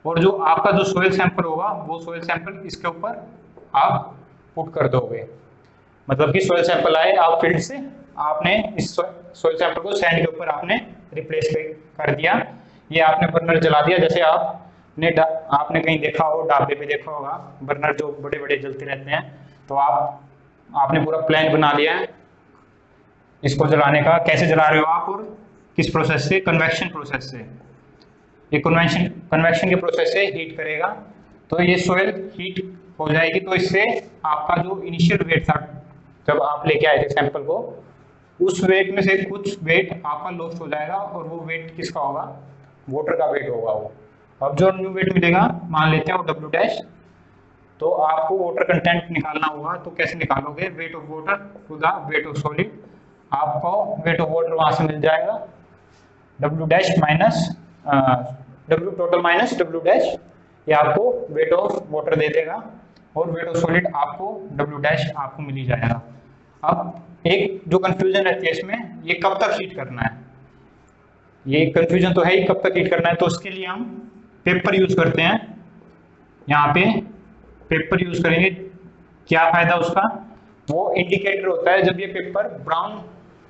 और जो आपका जो सॉइल सैंपल होगा वो सॉइल सैंपल इसके ऊपर आप पुट कर दोगे। मतलब कि सॉइल सैंपल आए आप फील्ड से, आपने इस सॉइल सैंपल को सैंड के ऊपर आपने रिप्लेस कर दिया। ये आपने बर्नर जला दिया, जैसे आप आपने कहीं देखा हो, ढाबे पे देखा होगा बर्नर जो बड़े बड़े जलते रहते हैं, तो आपने पूरा प्लान बना लिया है इसको जलाने का। कैसे जला रहे हो आप और किस प्रोसेस से? कन्वेक्शन प्रोसेस से। ये कन्वेक्शन के प्रोसेस से हीट करेगा, तो ये सोयल हीट हो जाएगी। तो इससे आपका जो इनिशियल वेट था जब आप लेके आए थे सैंपल को, उस वेट में से कुछ वेट आपका लॉस हो जाएगा, और वो वेट किसका होगा? वाटर का वेट होगा वो। अब जो न्यू वेट मिलेगा, मान लेते हैं वो W डैश, तो आपको वाटर कंटेंट निकालना होगा। तो कैसे निकालोगे? Weight of water to the weight of solid. आपको वेट ऑफ वाटर वहां से मिल जाएगा W dash minus W total minus W dash, ये आपको वेट ऑफ वाटर दे देगा, और वेट ऑफ सॉलिड आपको W डैश आपको मिल ही जाएगा। अब एक जो कंफ्यूजन रहती है इसमें, ये कब तक हीट करना है, ये कंफ्यूजन तो है ही, कब तक हीट करना है। तो उसके लिए हम पेपर यूज करते हैं, यहाँ पे पेपर यूज करेंगे। क्या फायदा उसका? वो इंडिकेटर होता है, जब ये पेपर ब्राउन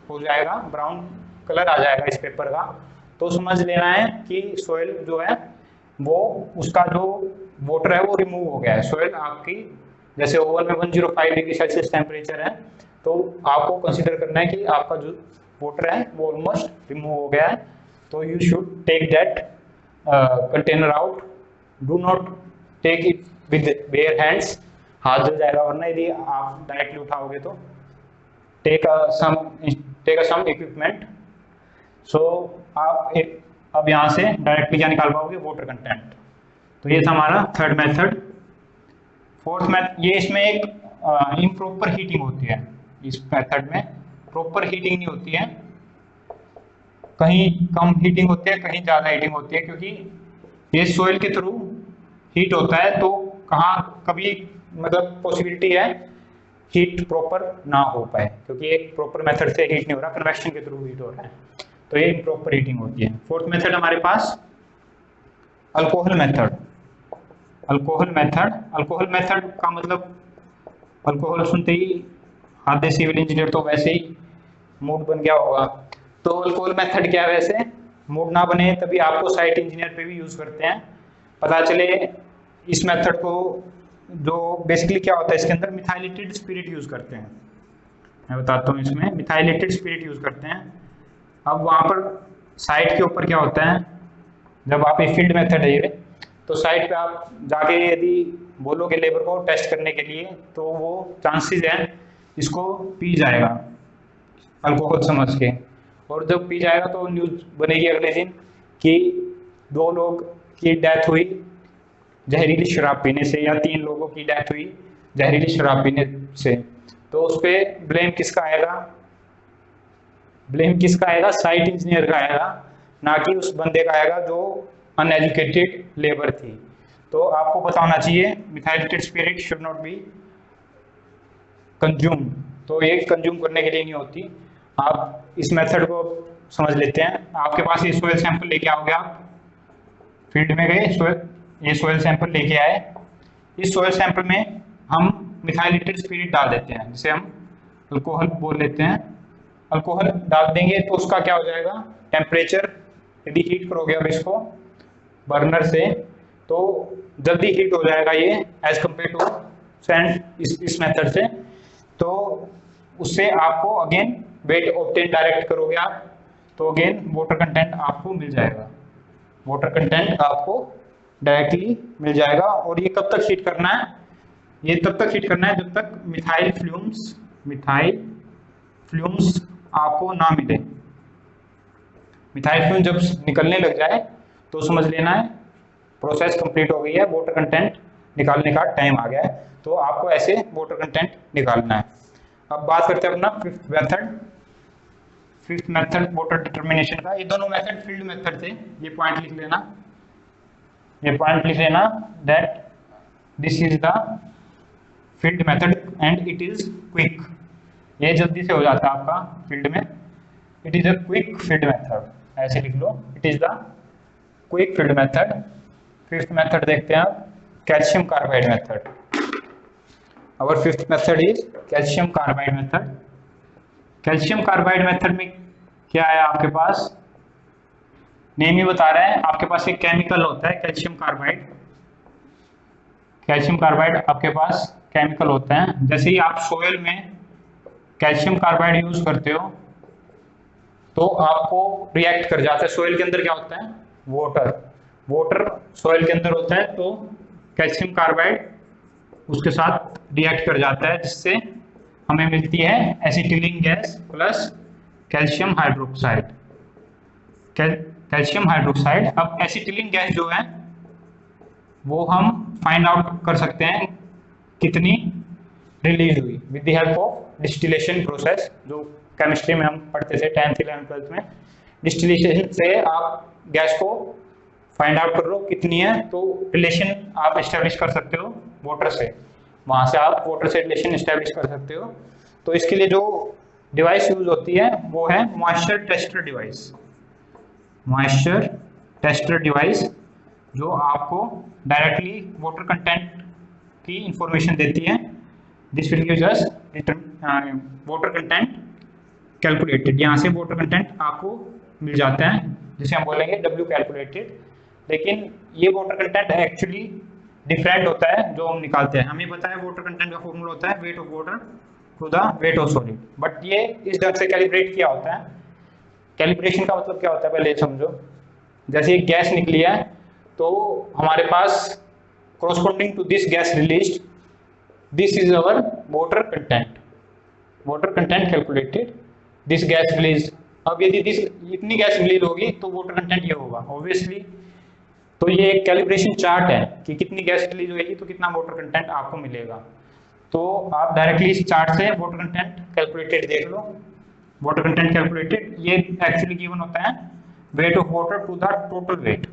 हो जाएगा, ब्राउन कलर आ जाएगा इस पेपर का, तो समझ लेना है कि सोयल जो है वो, उसका जो वाटर है वो रिमूव हो गया है। सोयल आपकी जैसे ओवन में 105 डिग्री सेल्सियस टेम्परेचर है, तो आपको कंसीडर करना है कि आपका जो वाटर है वो ऑलमोस्ट रिमूव हो गया है। तो you should take that container out, do not take it with bare hands, हाथ जल जाएगा, वरना यदि आप डायरेक्टली उठाओगे तो टेक सम इक्विपमेंट। सो आप अब यहाँ से डायरेक्टली क्या निकाल पाओगे? Water content. तो ये था हमारा थर्ड मेथड। फोर्थ मेथड, ये इसमें एक इम्प्रॉपर हीटिंग होती है। इस मेथड में प्रॉपर हीटिंग नहीं होती है, कहीं कम हीटिंग होती है, कहीं ज्यादा हीटिंग होती है, क्योंकि ये सोइल के थ्रू हीट होता है। तो कहाँ कभी मतलब पॉसिबिलिटी है हीट प्रॉपर ना हो पाए, क्योंकि एक प्रॉपर मेथड से हीट नहीं हो रहा, कन्वेक्शन के थ्रू हीट हो रहा है, तो ये इम्प्रॉपर हीटिंग होती है। फोर्थ मेथड हमारे पास अल्कोहल मेथड। अल्कोहल मेथड का मतलब, अल्कोहल सुनते ही आधे सिविल इंजीनियर तो वैसे ही मूड बन गया होगा। तो अल्कोहल मेथड क्या है? वैसे मूड ना बने तभी आपको साइट इंजीनियर पे भी यूज करते हैं। पता चले इस मेथड को, जो बेसिकली क्या होता है इसके अंदर, मिथाइलेटेड स्पिरिट यूज करते हैं। मैं बताता हूँ, इसमें मिथाइलेटेड स्पिरिट यूज करते हैं। अब वहाँ पर साइट के ऊपर क्या होता है, जब आप ये फील्ड मेथड है ये, तो साइट पे आप जाके यदि बोलोगे लेबर को टेस्ट करने के लिए, तो वो चांसेस हैं इसको पी जाएगा अल्कोहल समझ के, और जब पी जाएगा तो न्यूज बनेगी अगले दिन कि 2 लोग की डेथ हुई जहरीली शराब पीने से, या 3 लोगों की डेथ हुई जहरीली शराब पीने से। तो उस पर ब्लेम किसका आएगा? ब्लेम किसका आएगा? साइट इंजीनियर का आएगा, ना कि उस बंदे का आएगा जो अनएजुकेटेड लेबर थी। तो आपको पता होना चाहिए methylated spirit should not be consume. तो ये कंज्यूम करने के लिए नहीं होती। आप इस मेथड को समझ लेते हैं। आपके पास ये सोयल सैंपल लेके आओगे, आप फील्ड में गए, ये सोयल सैंपल लेके आए। इस सोयल सैंपल में हम मिथाइलेटेड स्पिरिट डाल देते हैं, जिसे हम अल्कोहल बोल लेते हैं। अल्कोहल डाल देंगे तो उसका क्या हो जाएगा? टेम्परेचर यदि हीट करोगे अब इसको बर्नर से, तो जल्दी हीट हो जाएगा ये एज कम्पेयर टू सैंड इस मेथड से। तो उससे आपको अगेन वेट ऑब्टेन डायरेक्ट करोगे आप, तो अगेन वाटर कंटेंट आपको मिल जाएगा, वाटर कंटेंट आपको डायरेक्टली मिल जाएगा। और ये कब तक हीट करना है? ये तब तक हीट करना है जब तक मिथाइल फ्लूम्स आपको ना मिले। मिथाइल फ्लूम जब निकलने लग जाए तो समझ लेना है प्रोसेस कंप्लीट हो गई है, वाटर कंटेंट निकालने का टाइम आ गया है। तो आपको ऐसे वाटर कंटेंट निकालना है। अब बात करते हैं अपना फिफ्थ मेथड वाटर डिटर्मिनेशन का। ये दोनों मेथड फील्ड मेथड थे, ये पॉइंट लिख लेना, that this is the field method and it is quick. ये जल्दी से हो जाता है आपका फील्ड में, it is a quick field method, ऐसे लिख लो, it is the quick field method. Fifth method देखते हैं आप, calcium carbide method. Our fifth method is calcium carbide method. Calcium carbide method में क्या है आपके पास? नेम ही बता रहा है, आपके पास एक केमिकल होता है कैल्शियम कार्बाइड। कैल्शियम कार्बाइड आपके पास केमिकल होता है। जैसे ही आप सोयल में कैल्शियम कार्बाइड यूज करते हो तो आपको रिएक्ट कर जाता है। सोयल के अंदर क्या होता है, वाटर, वाटर सोयल के अंदर होता है, तो कैल्शियम कार्बाइड उसके साथ रिएक्ट कर जाता है, जिससे हमें मिलती है acetylene gas plus calcium hydroxide. Calcium hydroxide. अब एसिटिलीन गैस जो है वो हम फाइंड आउट कर सकते हैं कितनी रिलीज हुई with the help of distillation process, जो केमिस्ट्री में हम पढ़ते थे 10th 11th 12th में। डिस्टिलेशन से आप गैस को फाइंड आउट कर लो कितनी है, तो रिलेशन आप एस्टेब्लिश कर सकते हो वाटर से, वहां से आप वाटर से रिलेशन एस्टेब्लिश कर सकते हो। तो इसके लिए जो डिवाइस यूज होती है वो है moisture tester device. Moisture tester device जो आपको डायरेक्टली वाटर कंटेंट की इंफॉर्मेशन देती है। This will give us water content calculated. यहाँ से वाटर कंटेंट आपको मिल जाता है, जिसे हम बोलेंगे W कैलकुलेटेड। लेकिन ये वाटर कंटेंट एक्चुअली डिफरेंट होता है जो हम निकालते हैं। हमें पता है वाटर कंटेंट का फॉर्मूला होता है weight of water to the weight of solid, but ये इस ढंग से कैलिब्रेट किया होता है। कैलिब्रेशन का मतलब क्या होता है पहले समझो। जैसे एक गैस निकली है तो हमारे पास corresponding to this gas released, this is our water content, water content calculated, this gas released। अब यदि दिस इतनी गैस रिलीज होगी तो वाटर कंटेंट ये होगा ऑब्वियसली। तो ये एक कैलिब्रेशन चार्ट है कि कितनी गैस रिलीज होगी तो कितना वाटर कंटेंट आपको मिलेगा। तो आप डायरेक्टली इस चार्ट से वाटर कंटेंट कैलकुलेटेड देख लो। वाटर कंटेंट कैलकुलेटेड ये एक्चुअली गिवन होता है weight of water to the total weight.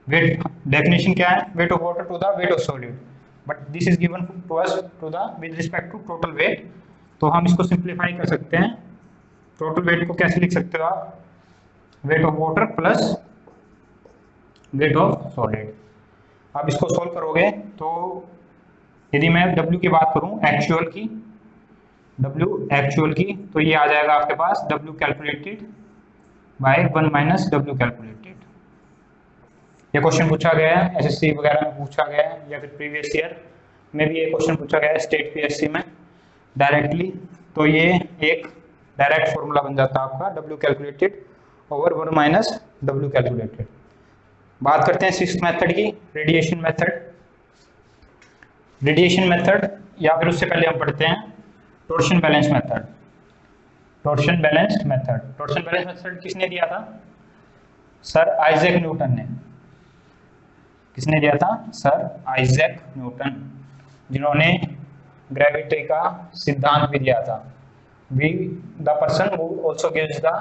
Weight definition क्या है, weight of water to the weight of solid, but this is given to us to the with respect to total weight. तो हम इसको simplify कर सकते हैं। Total weight को कैसे लिख सकते हो आप, wait of water plus weight of solid. अब इसको सॉल्व करोगे तो यदि मैं W की बात करूं एक्चुअल की, W एक्चुअल की, तो ये आ जाएगा आपके पास W calculated by 1 minus W calculated. ये क्वेश्चन पूछा गया है SSC वगैरह में पूछा गया है, या फिर प्रीवियस ईयर में भी ये क्वेश्चन पूछा गया है स्टेट PSC में डायरेक्टली। तो ये एक डायरेक्ट फॉर्मूला बन जाता है आपका W calculated over 1 minus W calculated. बात करते हैं सिक्स्थ मेथड की, रेडिएशन मेथड। रेडिएशन मेथड या फिर उससे पहले हम पढ़ते हैं torsion balance method. Torsion balance method, torsion balance method किसने दिया था, सर आइजैक न्यूटन ने। किसने दिया था, सर आइजैक न्यूटन, जिन्होंने ग्रेविटी का सिद्धांत भी दिया था। We the person who also gives the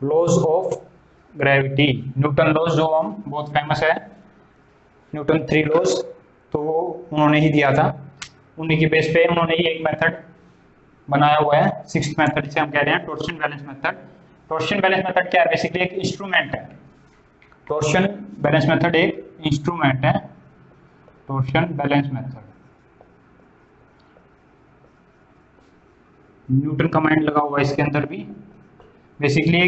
laws of gravity, Newton laws जो हम बहुत फेमस है, न्यूटन 3 लॉज, तो वो उन्होंने ही दिया था। उन्हीं की बेस पे उन्होंने ही एक मेथड बनाया हुआ है, सिक्स्थ मेथड से हम कह रहे हैं torsion balance method. Torsion balance method क्या है, बेसिकली एक इंस्ट्रूमेंट है। टॉर्शन बैलेंस मेथड एक इंस्ट्रूमेंट है, टॉर्शन बैलेंस मेथड। न्यूटन का माइंड लगा हुआ है इसके अंदर भी। बेसिकली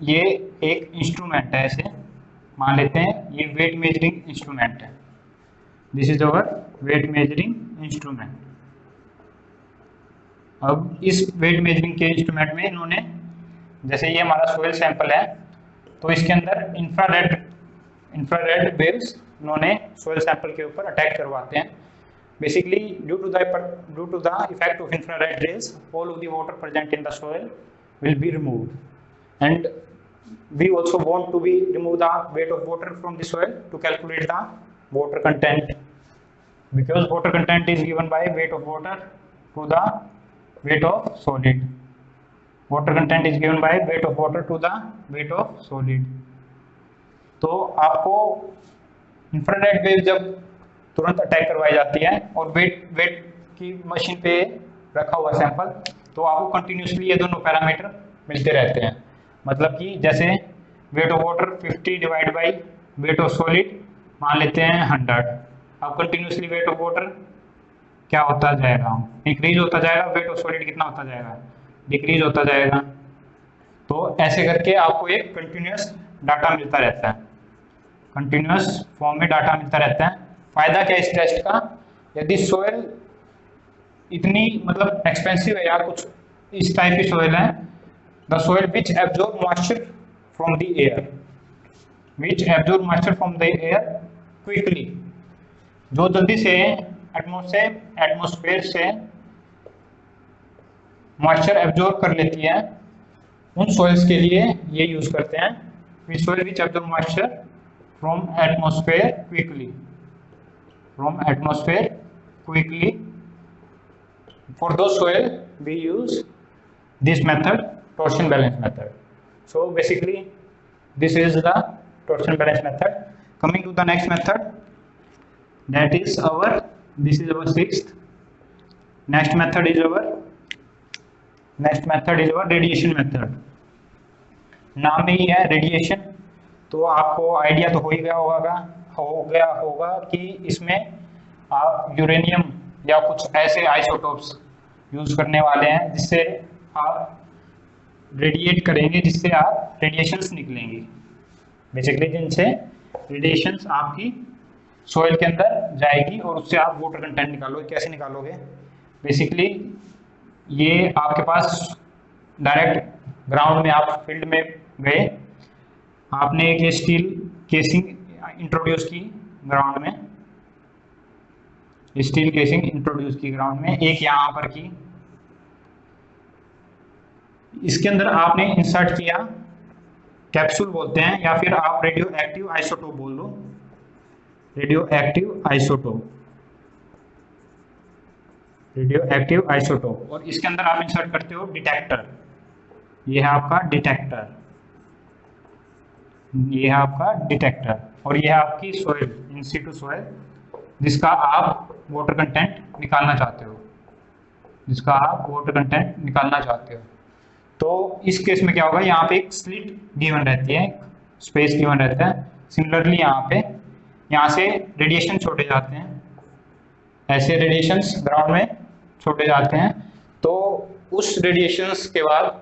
ये एक इंस्ट्रूमेंट है, ऐसे मान लेते हैं ये वेट मेजरिंग इंस्ट्रूमेंट है। This is our weight measuring instrument. अब इस वेट मेजरिंग के इंस्ट्रूमेंट में इन्होंने, जैसे ये हमारा सोयल सैंपल है, तो इसके अंदर इंफ्रारेड वेव्स इन्होंने सोयल सैंपल के ऊपर अटैक करवाते हैं। Basically due to the effect of infrared rays all of the water present in the soil will be removed and we also want to be remove the weight of water from the soil to calculate the water content, because water content is given by weight of water to the weight of solid. Water content is given by weight of water to the weight of solid. तो आपको infrared wave जब तुरंत attack करवाई जाती है और wait की machine पे रखा हुआ सैंपल, तो आपको कंटिन्यूसली ये दोनों पैरामीटर मिलते रहते हैं। मतलब कि जैसे wait of water 50 divide by wait of solid मान लेते हैं 100। अब कंटिन्यूसली वेट ऑफ वाटर क्या होता जाएगा, इंक्रीज होता जाएगा, वेट ऑफ सॉलिड कितना होता जाएगा, डिक्रीज होता जाएगा। तो ऐसे करके आपको एक कंटिन्यूस डाटा मिलता रहता है, कंटिन्यूस फॉर्म में डाटा मिलता रहता है। फायदा क्या है इस टेस्ट का, यदि सोयल इतनी मतलब एक्सपेंसिव है या कुछ इस टाइप की सोयल है, the soil which absorb moisture from the air, which absorb moisture from the air quickly, जो जल्दी से एटमॉस्फेयर से मॉइस्चर एब्जॉर्ब कर लेती है, उन सोइल्स के लिए ये यूज करते हैं। Which soil which absorb moisture from atmosphere quickly, from atmosphere quickly, for those soil we use this method, torsion balance method. So basically this is the torsion balance method. Coming to the next method, that is our, this is our sixth. Next method is our radiation method. नाम में ही है radiation, तो आपको idea तो हो गया होगा कि इसमें आप यूरेनियम या कुछ ऐसे आइसोटोप्स यूज करने वाले हैं जिससे आप रेडिएट करेंगे, जिससे आप रेडिएशंस निकलेंगी, बेसिकली जिनसे रेडिएशंस आपकी सोइल के अंदर जाएगी और उससे आप वाटर कंटेंट निकालोगे। कैसे निकालोगे, बेसिकली ये आपके पास डायरेक्ट ग्राउंड में, आप फील्ड में गए, आपने एक स्टील केसिंग इंट्रोड्यूस की ग्राउंड में, स्टील केसिंग इंट्रोड्यूस की ग्राउंड में, एक यहां पर की, इसके अंदर आपने इंसर्ट किया, कैप्सूल बोलते हैं या फिर आप रेडियो एक्टिव आइसोटोप बोल दो, रेडियो एक्टिव आइसोटोप, और इसके अंदर आप इंसर्ट करते हो डिटेक्टर, ये है आपका डिटेक्टर, ये है आपका डिटेक्टर, और ये है आपकी सोइल, इन सीटू सोइल, जिसका आप वाटर कंटेंट निकालना चाहते हो, तो इस केस में क्या होगा, यहाँ पे एक स्लिट गिवन रहती है, स्पेस गिवन रहता है। सिमिलरली यहाँ से रेडिएशन छोड़े जाते हैं, ऐसे रेडिएशंस ग्राउंड में छोड़े जाते हैं, तो उस रेडिएशंस के बाद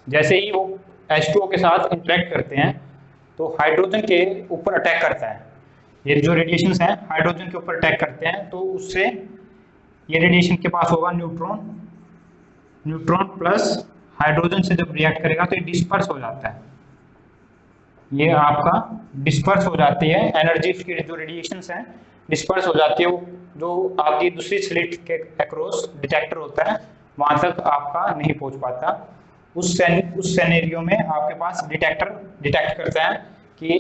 जैसे ही वो H2O के साथ इंटरेक्ट करते हैं तो हाइड्रोजन के ऊपर अटैक करता है, ये जो रेडिएशंस हैं हाइड्रोजन के ऊपर अटैक करते हैं, तो उससे ये रेडिएशन के पास होगा न्यूट्रॉन प्लस हाइड्रोजन से जब रिएक्ट करेगा तो ये डिस्पर्स हो जाता है, ये आपका डिस्पर्स हो जाती है, एनर्जी की जो रेडिएशंस हैं डिस्पर्स हो जाती है, जो आपकी दूसरी स्लिट के अक्रॉस डिटेक्टर होता है वहां तक आपका नहीं पहुंच पाता। उस सिनेरियो में आपके पास डिटेक्टर डिटेक्ट करता है कि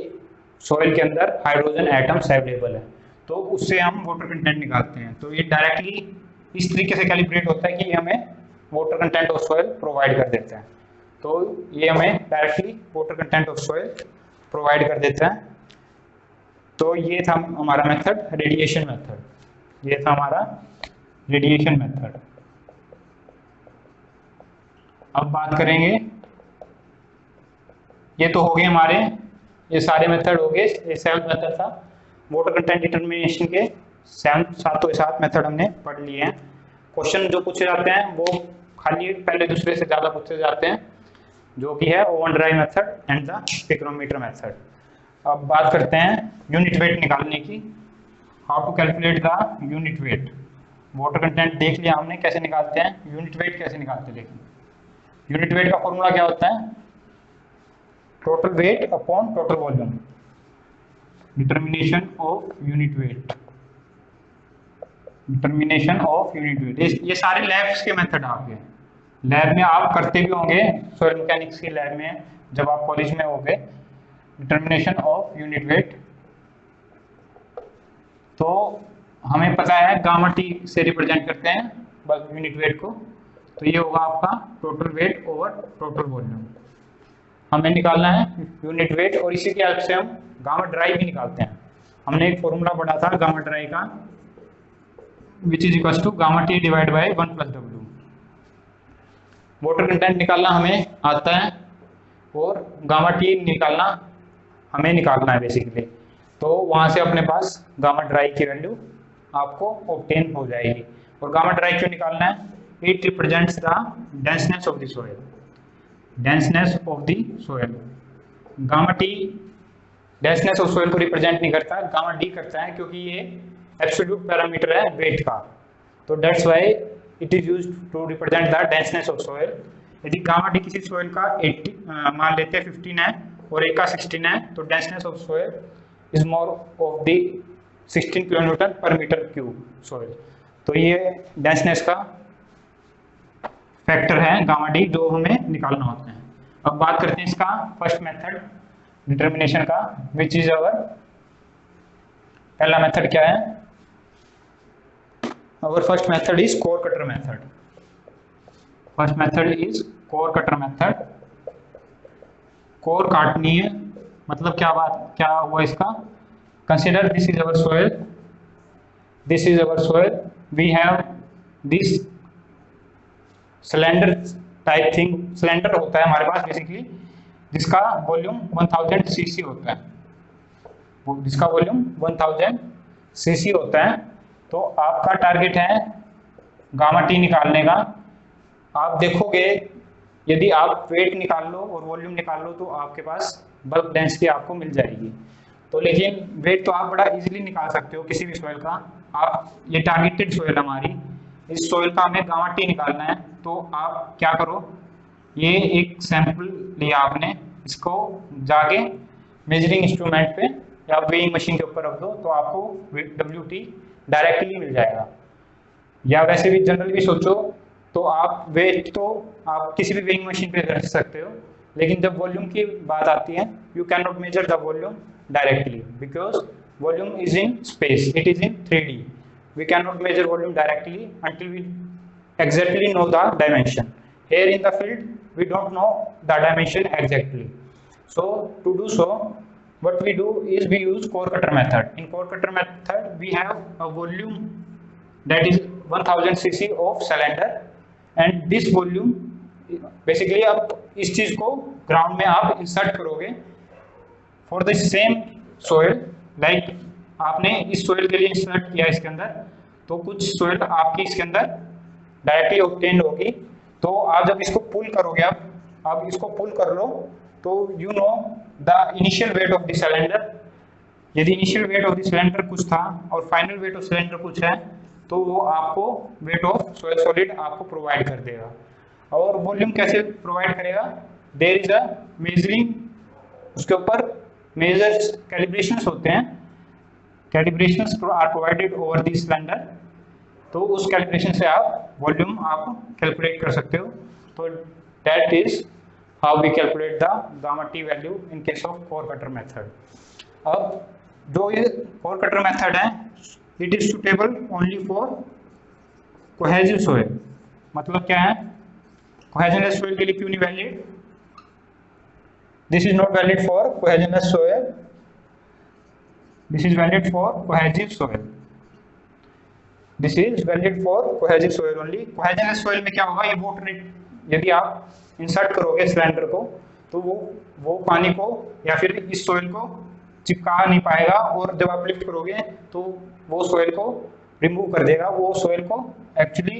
सॉइल के अंदर हाइड्रोजन एटम्स अवेलेबल है, तो उससे हम वाटर कंटेंट निकालते हैं। तो ये डायरेक्टली इस तरीके से कैलिब्रेट होता है कि ये हमें water content of soil provide कर देता है, तो ये हमें directly water content of soil provide कर देता है। तो ये था हमारा मेथड रेडिएशन मेथड, अब बात करेंगे, ये तो हो गए हमारे, ये सारे मेथड हो गए, ये 7th मेथड था वाटर कंटेंट डिटरमिनेशन के, 7 मेथड हमने पढ़ लिए हैं। क्वेश्चन जो पूछे जाते हैं वो खाली पहले दूसरे से ज्यादा पूछे जाते हैं, जो कि है oven dry method and the spectrometer method. अब बात करते हैं यूनिट वेट निकालने की, how to calculate the unit weight. Water content देख लिया हमने कैसे निकालते हैं, यूनिट वेट कैसे निकालते हैं देखिए। यूनिट वेट का फॉर्मूला क्या होता है, total weight upon total volume, determination of unit weight, ये सारे लैब्स के मेथड आपके लैब में आप करते भी होंगे, सॉइल मैकेनिक्स की लैब में जब आप कॉलेज में होंगे, डिटर्मिनेशन ऑफ यूनिट वेट। तो हमें पता है गामा टी से रिप्रेजेंट करते हैं बस यूनिट वेट को, तो ये होगा आपका total weight over total volume. हमें निकालना है यूनिट वेट, और इसी के हेल्प से हम गामा ड्राई भी निकालते हैं। हमने एक फॉर्मूला पढ़ा था गामा ड्राई का, which is equal to gamma T divide by 1 + W। Water content निकालना हमें आता है और गामा टी निकालना है बेसिकली, तो वहां से अपने पास गामा ड्राई की वैल्यू आपको ऑब्टेन हो जाएगी। और गामा ड्राई क्यों निकालना है, it represents the denseness of the soil, denseness of the soil. Gamma t denseness of soil को रिप्रेजेंट नहीं करता, गामा डी करता है, क्योंकि ये एब्सोल्यूट पैरामीटर है वेट का। तो that's why it is used to represent the denseness of soil. यदि गामा डी किसी सोयल का 80 मान लेते हैं 15 है और एक का 16 है, तो denseness of soil is more of the 16 kilonewton per metre cube soil. तो ये डेंसनेस का फैक्टर है गामा डी, जो हमें निकालना होता है। अब बात करते हैं इसका फर्स्ट मेथड डिटर्मिनेशन का, विच इज अवर पहला मेथड क्या है? Our first method is core cutter method. First method is core cutter method. Core काटनी है, मतलब क्या हुआ इसका? Consider this is our soil, this is our soil, we have this cylinder type thing. Cylinder होता है हमारे पास बेसिकली, जिसका वॉल्यूम 1000 सीसी होता है, जिसका वॉल्यूम 1000 सीसी होता है। तो आपका टारगेट है गामा टी निकालने का। आप देखोगे यदि आप वेट निकाल लो और वॉल्यूम निकाल लो तो आपके पास बल्क डेंसिटी आपको मिल जाएगी। तो लेकिन वेट तो आप बड़ा इजीली निकाल सकते हो किसी भी सोयल का। आप ये टारगेटेड सोयल हमारी, इस सोयल का हमें गामा टी निकालना है। तो आप क्या करो, ये एक सैंपल लिया आपने, इसको जाके मेजरिंग इंस्ट्रूमेंट पे या वेइंग मशीन के ऊपर रख दो, तो आपको WT डायरेक्टली मिल जाएगा। या वैसे भी जनरली भी सोचो तो आप वेट तो आप किसी भी वेइंग मशीन पे रख सकते हो, लेकिन जब वॉल्यूम की बात आती है, you can not measure the volume directly because volume is in space, it is in 3D. We cannot measure volume directly until we exactly know the dimension. Here in the field we don't know the dimension exactly, so to do so what we do is we use core cutter method. In core cutter method we have a volume that is 1000 cc of cylinder, and this volume basically आप इस चीज को ground में आप insert करोगे for the same soil. Like आपने इस soil के लिए इंसर्ट किया इसके अंदर, तो कुछ सोयल आपकी इसके अंदर डायरेक्टली ऑब्टेन्ड होगी। तो आप जब इसको पुल करोगे, आप इसको पुल कर लो, तो you know the initial weight of the cylinder. यदि initial weight of the cylinder कुछ था और फाइनल वेट ऑफ सिलेंडर कुछ है, तो वो आपको वेट ऑफ सोयल सॉलिड आपको प्रोवाइड कर देगा। और वॉल्यूम कैसे प्रोवाइड करेगा? देयर इज अ मेजरिंग, उसके ऊपर मेजर्स कैलिब्रेशंस होते हैं, calibrations are provided over the cylinder. तो उस कैलिब्रेशन से आप वॉल्यूम आप कैलकुलेट कर सकते हो। तो that is how we calculate the gamma T value in case of core cutter method. अब जो ये कोर कटर मेथड है, it is suitable only for cohesive soil. मतलब क्या है? कोहेजनलेस सोयल के लिए क्यों नहीं valid? This is not valid for cohesionless soil. This is valid for cohesive soil. This is valid for cohesive soil only. Cohesionless soil में क्या होगा? ये वाटर, यदि आप इंसर्ट करोगे सिलेंडर को, तो वो पानी को या फिर इस सोयल को चिपका नहीं पाएगा, और जब आप लिफ्ट करोगे तो वो सोयल को रिमूव कर देगा, वो सोयल को एक्चुअली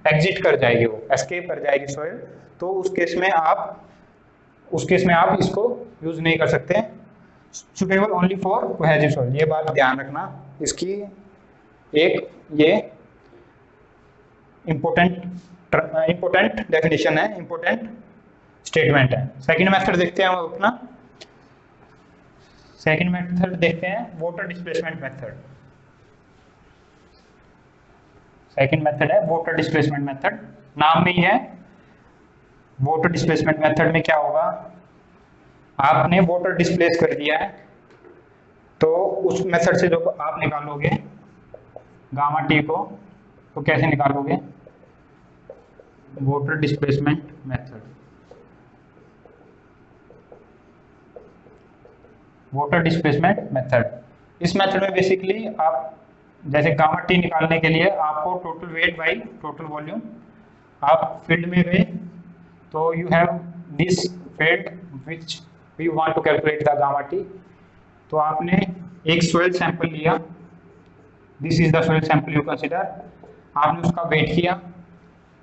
एग्जिट कर जाएगी, वो एस्केप कर जाएगी सोयल। तो उस केस में आप इसको यूज नहीं कर सकते। Suitable only for cohesive soil, ये बात ध्यान रखना। इसकी एक ये इंपोर्टेंट डेफिनेशन है, इंपोर्टेंट स्टेटमेंट है। सेकंड मेथड देखते हैं हम अपना। सेकंड मेथड देखते हैं water displacement method. Second method है वाटर डिस्प्लेसमेंट मेथड, नाम में ही है। वाटर डिस्प्लेसमेंट मेथड में क्या होगा? आपने वाटर डिस्प्लेस कर दिया है, तो उस मेथड से जो आप निकालोगे गामा टी को, तो कैसे निकालोगे? Water displacement method. Water displacement method, इस मेथड में बेसिकली आप जैसे गामा टी निकालने के लिए आपको total weight by total volume, आप फील्ड में गए तो you have this field which you want to calculate the gamma T. तो आपने एक सोयल सैंपल लिया, this is the soil sample you consider, आपने उसका वेट किया,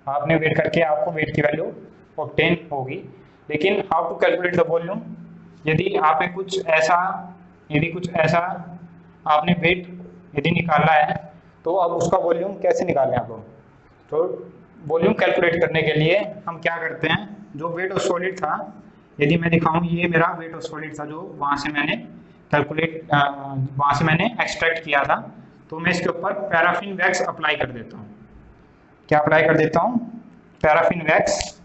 आपने वेट करके आपको वेट की वैल्यू ऑब्टेन होगी। लेकिन how to calculate the volume, यदि कुछ ऐसा आपने वेट यदि निकाला है तो अब उसका वॉल्यूम कैसे निकालें आप लोग। तो वॉल्यूम कैलकुलेट करने के लिए हम क्या करते हैं, जो वेट ऑफ सॉलिड था, यदि मैं दिखाऊं ये मेरा वेट ऑफ सॉलिड था जो वहां से मैंने एक्सट्रैक्ट किया था, तो मैं इसके ऊपर पैराफिन वैक्स अप्लाई कर देता हूँ। क्या अप्लाई कर देता हूँ? Paraffin wax.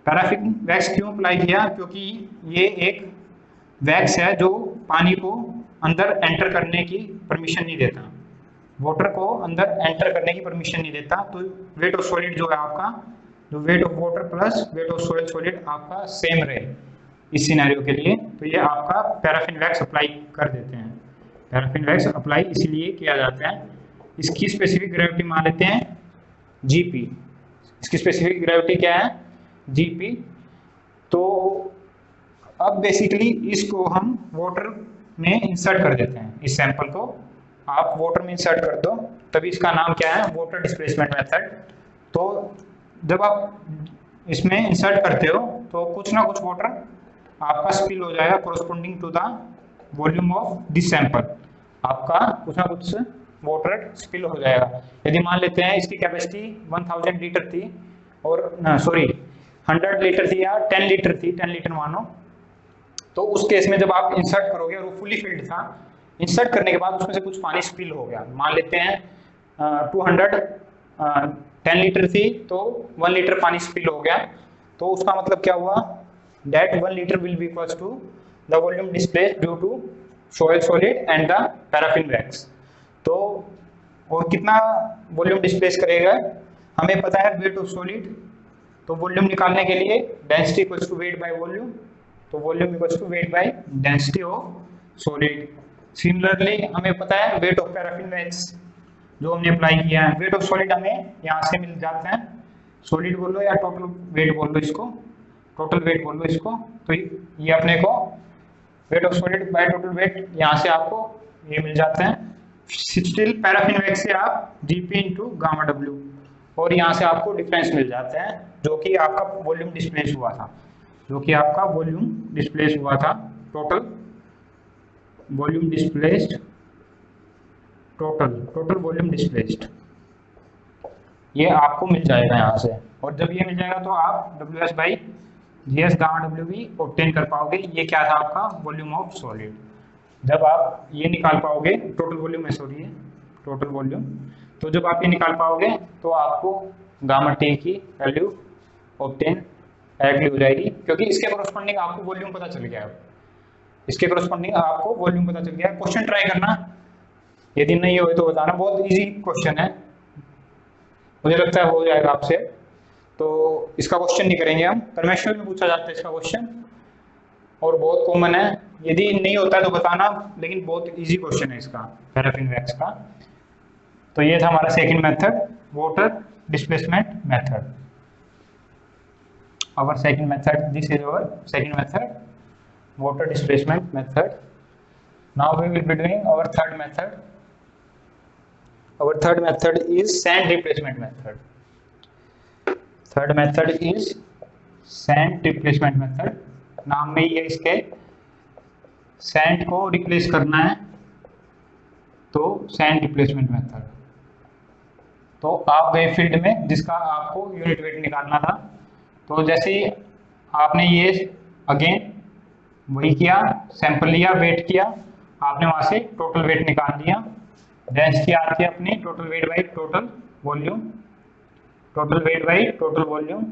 पैराफिन वैक्स क्यों अप्लाई किया? क्योंकि ये एक वैक्स है जो पानी को अंदर एंटर करने की परमिशन नहीं देता, वाटर को अंदर एंटर करने की परमिशन नहीं देता। तो वेट ऑफ सॉलिड जो है आपका, जो wait of water plus weight of soil solid आपका सेम रहे इस सिनेरियो के लिए, तो ये आपका पैराफिन वैक्स अप्लाई कर देते हैं। पैराफिन वैक्स अप्लाई इसलिए किया जाता है, इसकी स्पेसिफिक ग्रेविटी मान लेते हैं जीपी। इसकी स्पेसिफिक ग्रेविटी क्या है? जीपी। तो अब बेसिकली इसको हम वाटर में इंसर्ट कर देते हैं, इस सैंपल को आप वाटर में इंसर्ट कर दो, तभी इसका नाम क्या है? Water displacement method. तो जब आप इसमें इंसर्ट करते हो तो कुछ ना कुछ वाटर आपका स्पिल हो जाएगा corresponding to the volume of this sample, आपका कुछ ना कुछ वाटर स्पिल हो जाएगा। यदि मान लेते हैं इसकी कैपेसिटी 1000 लीटर थी और 100 लीटर थी या 10 लीटर थी, 10 लीटर मानो, तो उस केस में जब आप इंसर्ट करोगे और वो फुली फिल्ड था, इंसर्ट करने के बाद उसमें से कुछ पानी स्पिल हो गया, मान लेते हैं 10 लीटर थी तो 1 लीटर पानी स्पिल हो गया, तो उसका मतलब क्या हुआ? that 1 liter will be equals to the volume displaced due to soil solid and the paraffin wax। तो और कितना वॉल्यूम डिस्प्लेस करेगा? हमें पता है वेट ऑफ सॉलिड, तो वॉल्यूम निकालने के लिए density equals to weight by volume, तो volume equals to weight by density of solid. Similarly हमें पता है वेट ऑफ पैराफिन वैक्स जो हमने अप्लाई किया है, वेट ऑफ सॉलिड हमें यहाँ से मिल जाते हैं, सॉलिड बोल लो या टोटल वेट बोल लो इसको, टोटल वेट बोल लो इसको। तो ये अपने को wait of solid by total weight यहाँ से आपको ये मिल जाते हैं। स्टिल पैराफिन वैक्स से आप जीपी इंटू गामा डब्ल्यू, और यहाँ से आपको डिफरेंस मिल जाते हैं जो कि आपका वॉल्यूम डिस्प्लेस हुआ था, total volume displaced, total volume displaced, ये आपको मिल जाएगा यहाँ से। और जब ये मिल जाएगा तो आप W S by G S gamma W भी ऑब्टेन कर पाओगे। ये क्या था आपका? Volume of solid. जब आप ये निकाल पाओगे टोटल वॉल्यूम है, टोटल वॉल्यूम, तो जब आप ये निकाल पाओगे तो आपको गामा टी की वैल्यू ऑब्टेन डायरेक्टली हो जाएगी, क्योंकि इसके कोरस्पॉन्डिंग आपको वॉल्यूम पता चल गया है। इसके कोरस्पॉन्डिंग आपको वॉल्यूम पता चल गया है। क्वेश्चन ट्राई करना, यदि नहीं हो तो बताना, बहुत इजी क्वेश्चन है, मुझे लगता है हो जाएगा आपसे। तो इसका क्वेश्चन नहीं करेंगे हम, कन्वेंशनल में पूछा जाता है इसका क्वेश्चन और बहुत कॉमन है, यदि नहीं होता है तो बताना, लेकिन बहुत इजी क्वेश्चन है इसका पैराफिन वैक्स का। तो ये था हमारा second method, water displacement method. Our second method, this is our second method, water displacement method. Now we will be doing our third method. Our third method is sand replacement method. Third method is sand replacement method. नाम में ही है इसके, sand को replace करना है तो sand replacement method. तो आप गए फील्ड में जिसका आपको यूनिट वेट निकालना था, तो जैसे ही आपने ये अगेन वही किया, सैंपल लिया, वेट किया, आपने वहां से टोटल वेट निकाल दिया, डेंसिटी आती है अपनी total weight by total volume, total weight by total volume.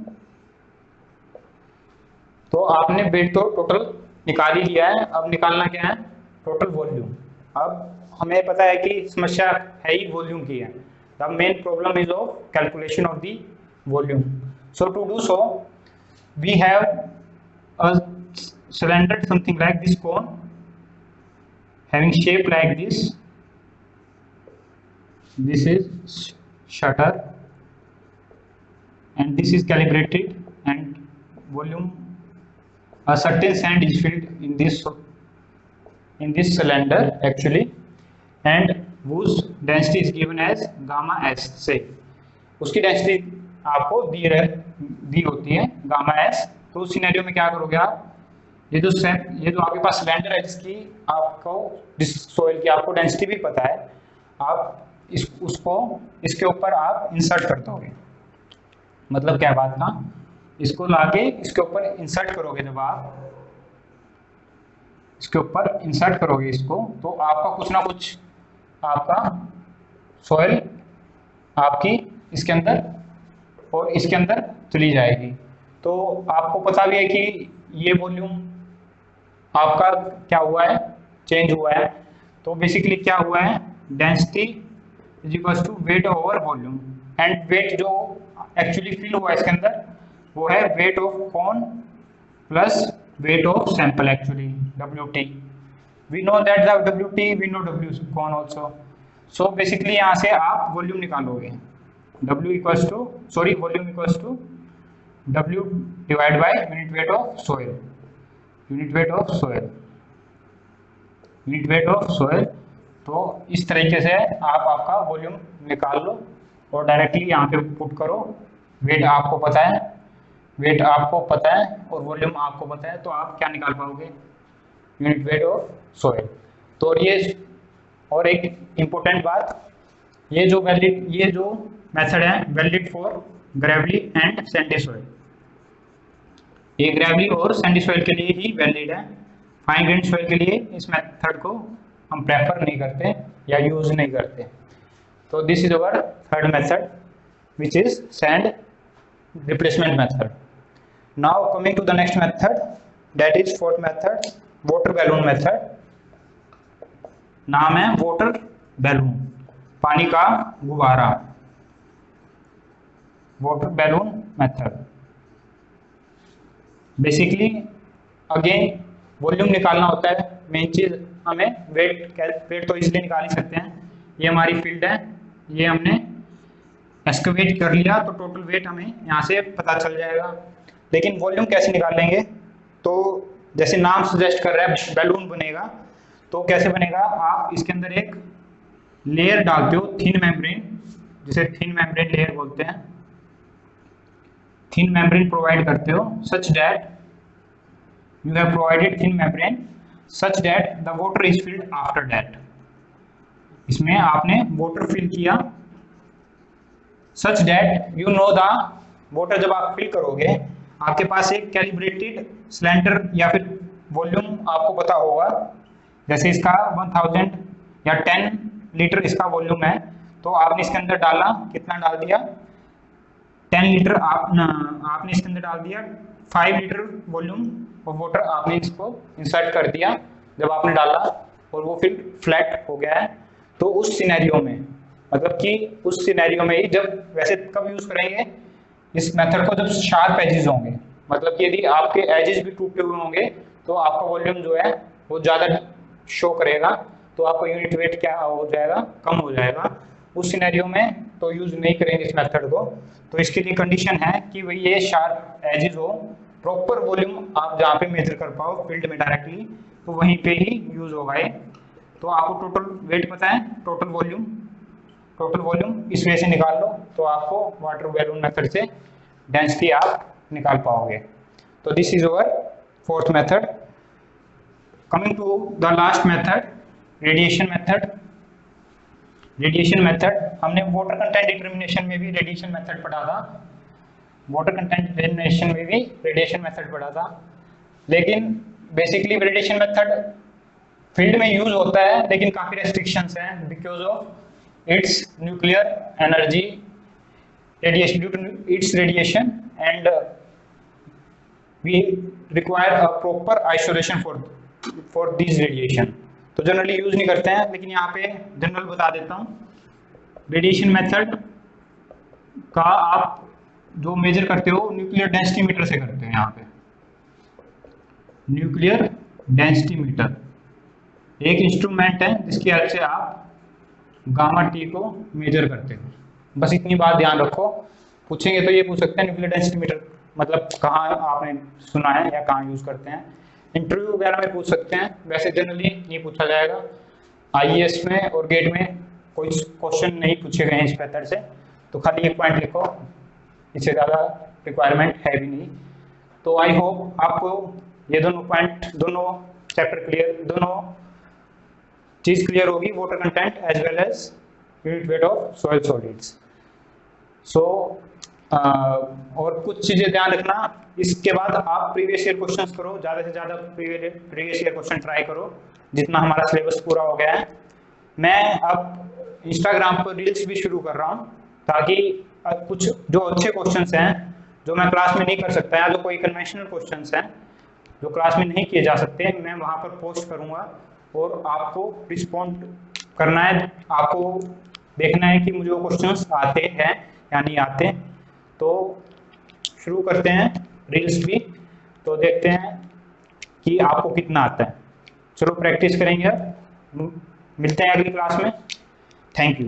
तो आपने वेट तो टोटल निकाल ही लिया है, अब निकालना क्या है? Total volume. अब हमें पता है कि समस्या है ही वॉल्यूम की है, the main problem is of calculation of the volume. So to do so, we have a cylinder something like this cone having shape like this. This is shutter and this is calibrated and volume. A certain sand is filled in this cylinder actually, and whose density is given as gamma s से उसकी density आपको दी होती है gamma S. तो उस scenario में क्या करोगे आप, ये जो आपके पास सिलेंडर है जिसकी आपको जिस सॉइल की आपको डेंसिटी भी पता है, आप उसको इसके ऊपर आप इंसर्ट कर दोगे। मतलब क्या बात का, इसको लाके इसके ऊपर इंसर्ट करोगे, जब आप इसके ऊपर इंसर्ट करोगे इसको, तो आपका कुछ ना कुछ आपका सॉइल आपकी इसके अंदर और इसके अंदर चली जाएगी। तो आपको पता भी है कि ये वॉल्यूम आपका क्या हुआ है, चेंज हुआ है। तो बेसिकली क्या हुआ है, density is equal to weight over volume, and weight जो एक्चुअली फिल हुआ है इसके अंदर वो है weight of con plus weight of sample, actually WT। We know that the WT, we know W con also. So basically यहाँ से आप वॉल्यूम निकालोगे, W equals to volume equals to W divide by unit weight of soil, unit weight of soil, unit weight of soil. तो इस तरीके से आप आपका वॉल्यूम निकाल लो और डायरेक्टली यहाँ पे पुट करो। वेट आपको पता है, वेट आपको पता है और वॉल्यूम आपको पता है, तो आप क्या निकाल पाओगे, यूनिट वेट ऑफ सोइल। तो ये और एक इम्पोर्टेंट बात, ये जो मेथड है valid for Gravely and Sandy soil, ये ग्रेवली और सैंडी सॉइल के लिए ही वैलिड है। फाइन ग्रेन सॉइल के लिए इस मेथड को हम प्रेफर नहीं करते या यूज नहीं करते। तो this is our third method which is sand replacement method. Now coming to the next method, that is fourth method, water balloon method. नाम है वाटर बैलून, पानी का गुब्बारा, water balloon method. Basically again volume निकालना होता है, main चीज हमें वेट तो इजीली निकाल ही सकते हैं। ये हमारी फील्ड है, ये हमने एक्सकवेट कर लिया तो टोटल वेट हमें यहाँ से पता चल जाएगा। लेकिन वॉल्यूम कैसे निकालेंगे, तो जैसे नाम सजेस्ट कर रहा है बैलून बनेगा, तो कैसे बनेगा, आप इसके अंदर एक लेयर डालते हो, थिन मेम्ब्रेन, जिसे थिन मेम्ब्रेन लेयर बोलते हैं, थिन मेम्ब्रेन प्रोवाइड करते हो such that you have provided thin membrane such that the water is filled after that। इसमें आपने water fill किया such that you know the water, जब आप fill करोगे आपके पास एक कैलिब्रेटेड सिलेंडर या फिर वॉल्यूम आपको पता होगा, जैसे इसका 1000 या 10 लीटर इसका वॉल्यूम है, तो आपने इसके अंदर डाला, कितना डाल दिया, 10 लीटर आपने इसके अंदर डाल दिया, 5 लीटर वॉल्यूम ऑफ वाटर आपने इसको इंसर्ट कर दिया जब आपने डाला, और वो फिर फ्लैट हो गया है। तो उस सिनेरियो में, मतलब कि उस सिनेरियो में ही, जब वैसे कब यूज करेंगे इस मेथड को, जब शार्प एजेस होंगे, मतलब कि यदि आपके एजेस भी टूटे हुए होंगे तो आपका वॉल्यूम जो है वो ज्यादा शो करेगा, तो आपका यूनिट वेट क्या हो जाएगा, कम हो जाएगा। उस सिनेरियो में तो यूज नहीं करेंगे इस मेथड को। तो इसके लिए कंडीशन है कि भाई ये शार्प एजेस हो, प्रॉपर वॉल्यूम आप जहाँ पे मेजर कर पाओ फील्ड में डायरेक्टली, तो वहीं पे ही यूज होगा ये। तो आपको टोटल वेट पता है, टोटल वॉल्यूम इस वे से निकाल लो, तो आपको वाटर बैलून मेथड से डेंसिटी आप निकाल पाओगे। तो this is our fourth method. Coming to the last method, radiation method. Radiation method हमने वाटर कंटेंट डिटर्मिनेशन में भी रेडिएशन मेथड पढ़ा था, वाटर कंटेंट डिटर्मिनेशन में भी रेडिएशन मेथड पढ़ा था। लेकिन बेसिकली रेडिएशन मेथड फील्ड में यूज होता है, लेकिन काफी रेस्ट्रिक्शंस हैं because of its nuclear energy radiation, due to its radiation, and we require a proper isolation for this radiation. तो जनरली यूज नहीं करते हैं, लेकिन यहाँ पे जनरल बता देता हूँ। रेडिएशन मेथड का आप जो मेजर करते हो न्यूक्लियर डेंसिटी मीटर से करते हो। यहाँ पे न्यूक्लियर डेंसिटी मीटर एक इंस्ट्रूमेंट है जिसकी हेल्प से आप गामा टी को मेजर करते हो। बस इतनी बात ध्यान रखो, पूछेंगे तो ये पूछ सकते हैं न्यूक्लियर डेंसिटी मीटर मतलब कहाँ आपने सुना है या कहाँ यूज करते हैं। इंटरव्यू वगैरह में पूछ सकते हैं, वैसे जनरली नहीं पूछा जाएगा। आईएएस में और गेट में कोई क्वेश्चन नहीं पूछे गए हैं इस मेथड से, तो खाली एक पॉइंट लिखो, इससे ज़्यादा रिक्वायरमेंट है भी नहीं। तो आई होप आपको ये दोनों पॉइंट, दोनों चैप्टर क्लियर, दोनों चीज क्लियर होगी, water content as well as unit weight of soil solids. So और कुछ चीजें ध्यान रखना, इसके बाद आप प्रीवियस ईयर क्वेश्चंस करो, ज्यादा से ज्यादा प्रीवियस ईयर क्वेश्चन ट्राई करो, जितना हमारा सिलेबस पूरा हो गया है। मैं अब इंस्टाग्राम पर रील्स भी शुरू कर रहा हूँ, ताकि कुछ जो अच्छे क्वेश्चंस हैं जो मैं क्लास में नहीं कर सकता, या जो कोई कन्वेंशनल क्वेश्चंस हैं जो क्लास में नहीं किए जा सकते, मैं वहाँ पर पोस्ट करूँगा और आपको रिस्पॉन्ड करना है, आपको देखना है कि मुझे वो क्वेश्चंस आते हैं या नहीं आते। तो शुरू करते हैं रील्स भी, तो देखते हैं कि आपको कितना आता है। चलो प्रैक्टिस करेंगे, मिलते हैं अगली क्लास में। Thank you.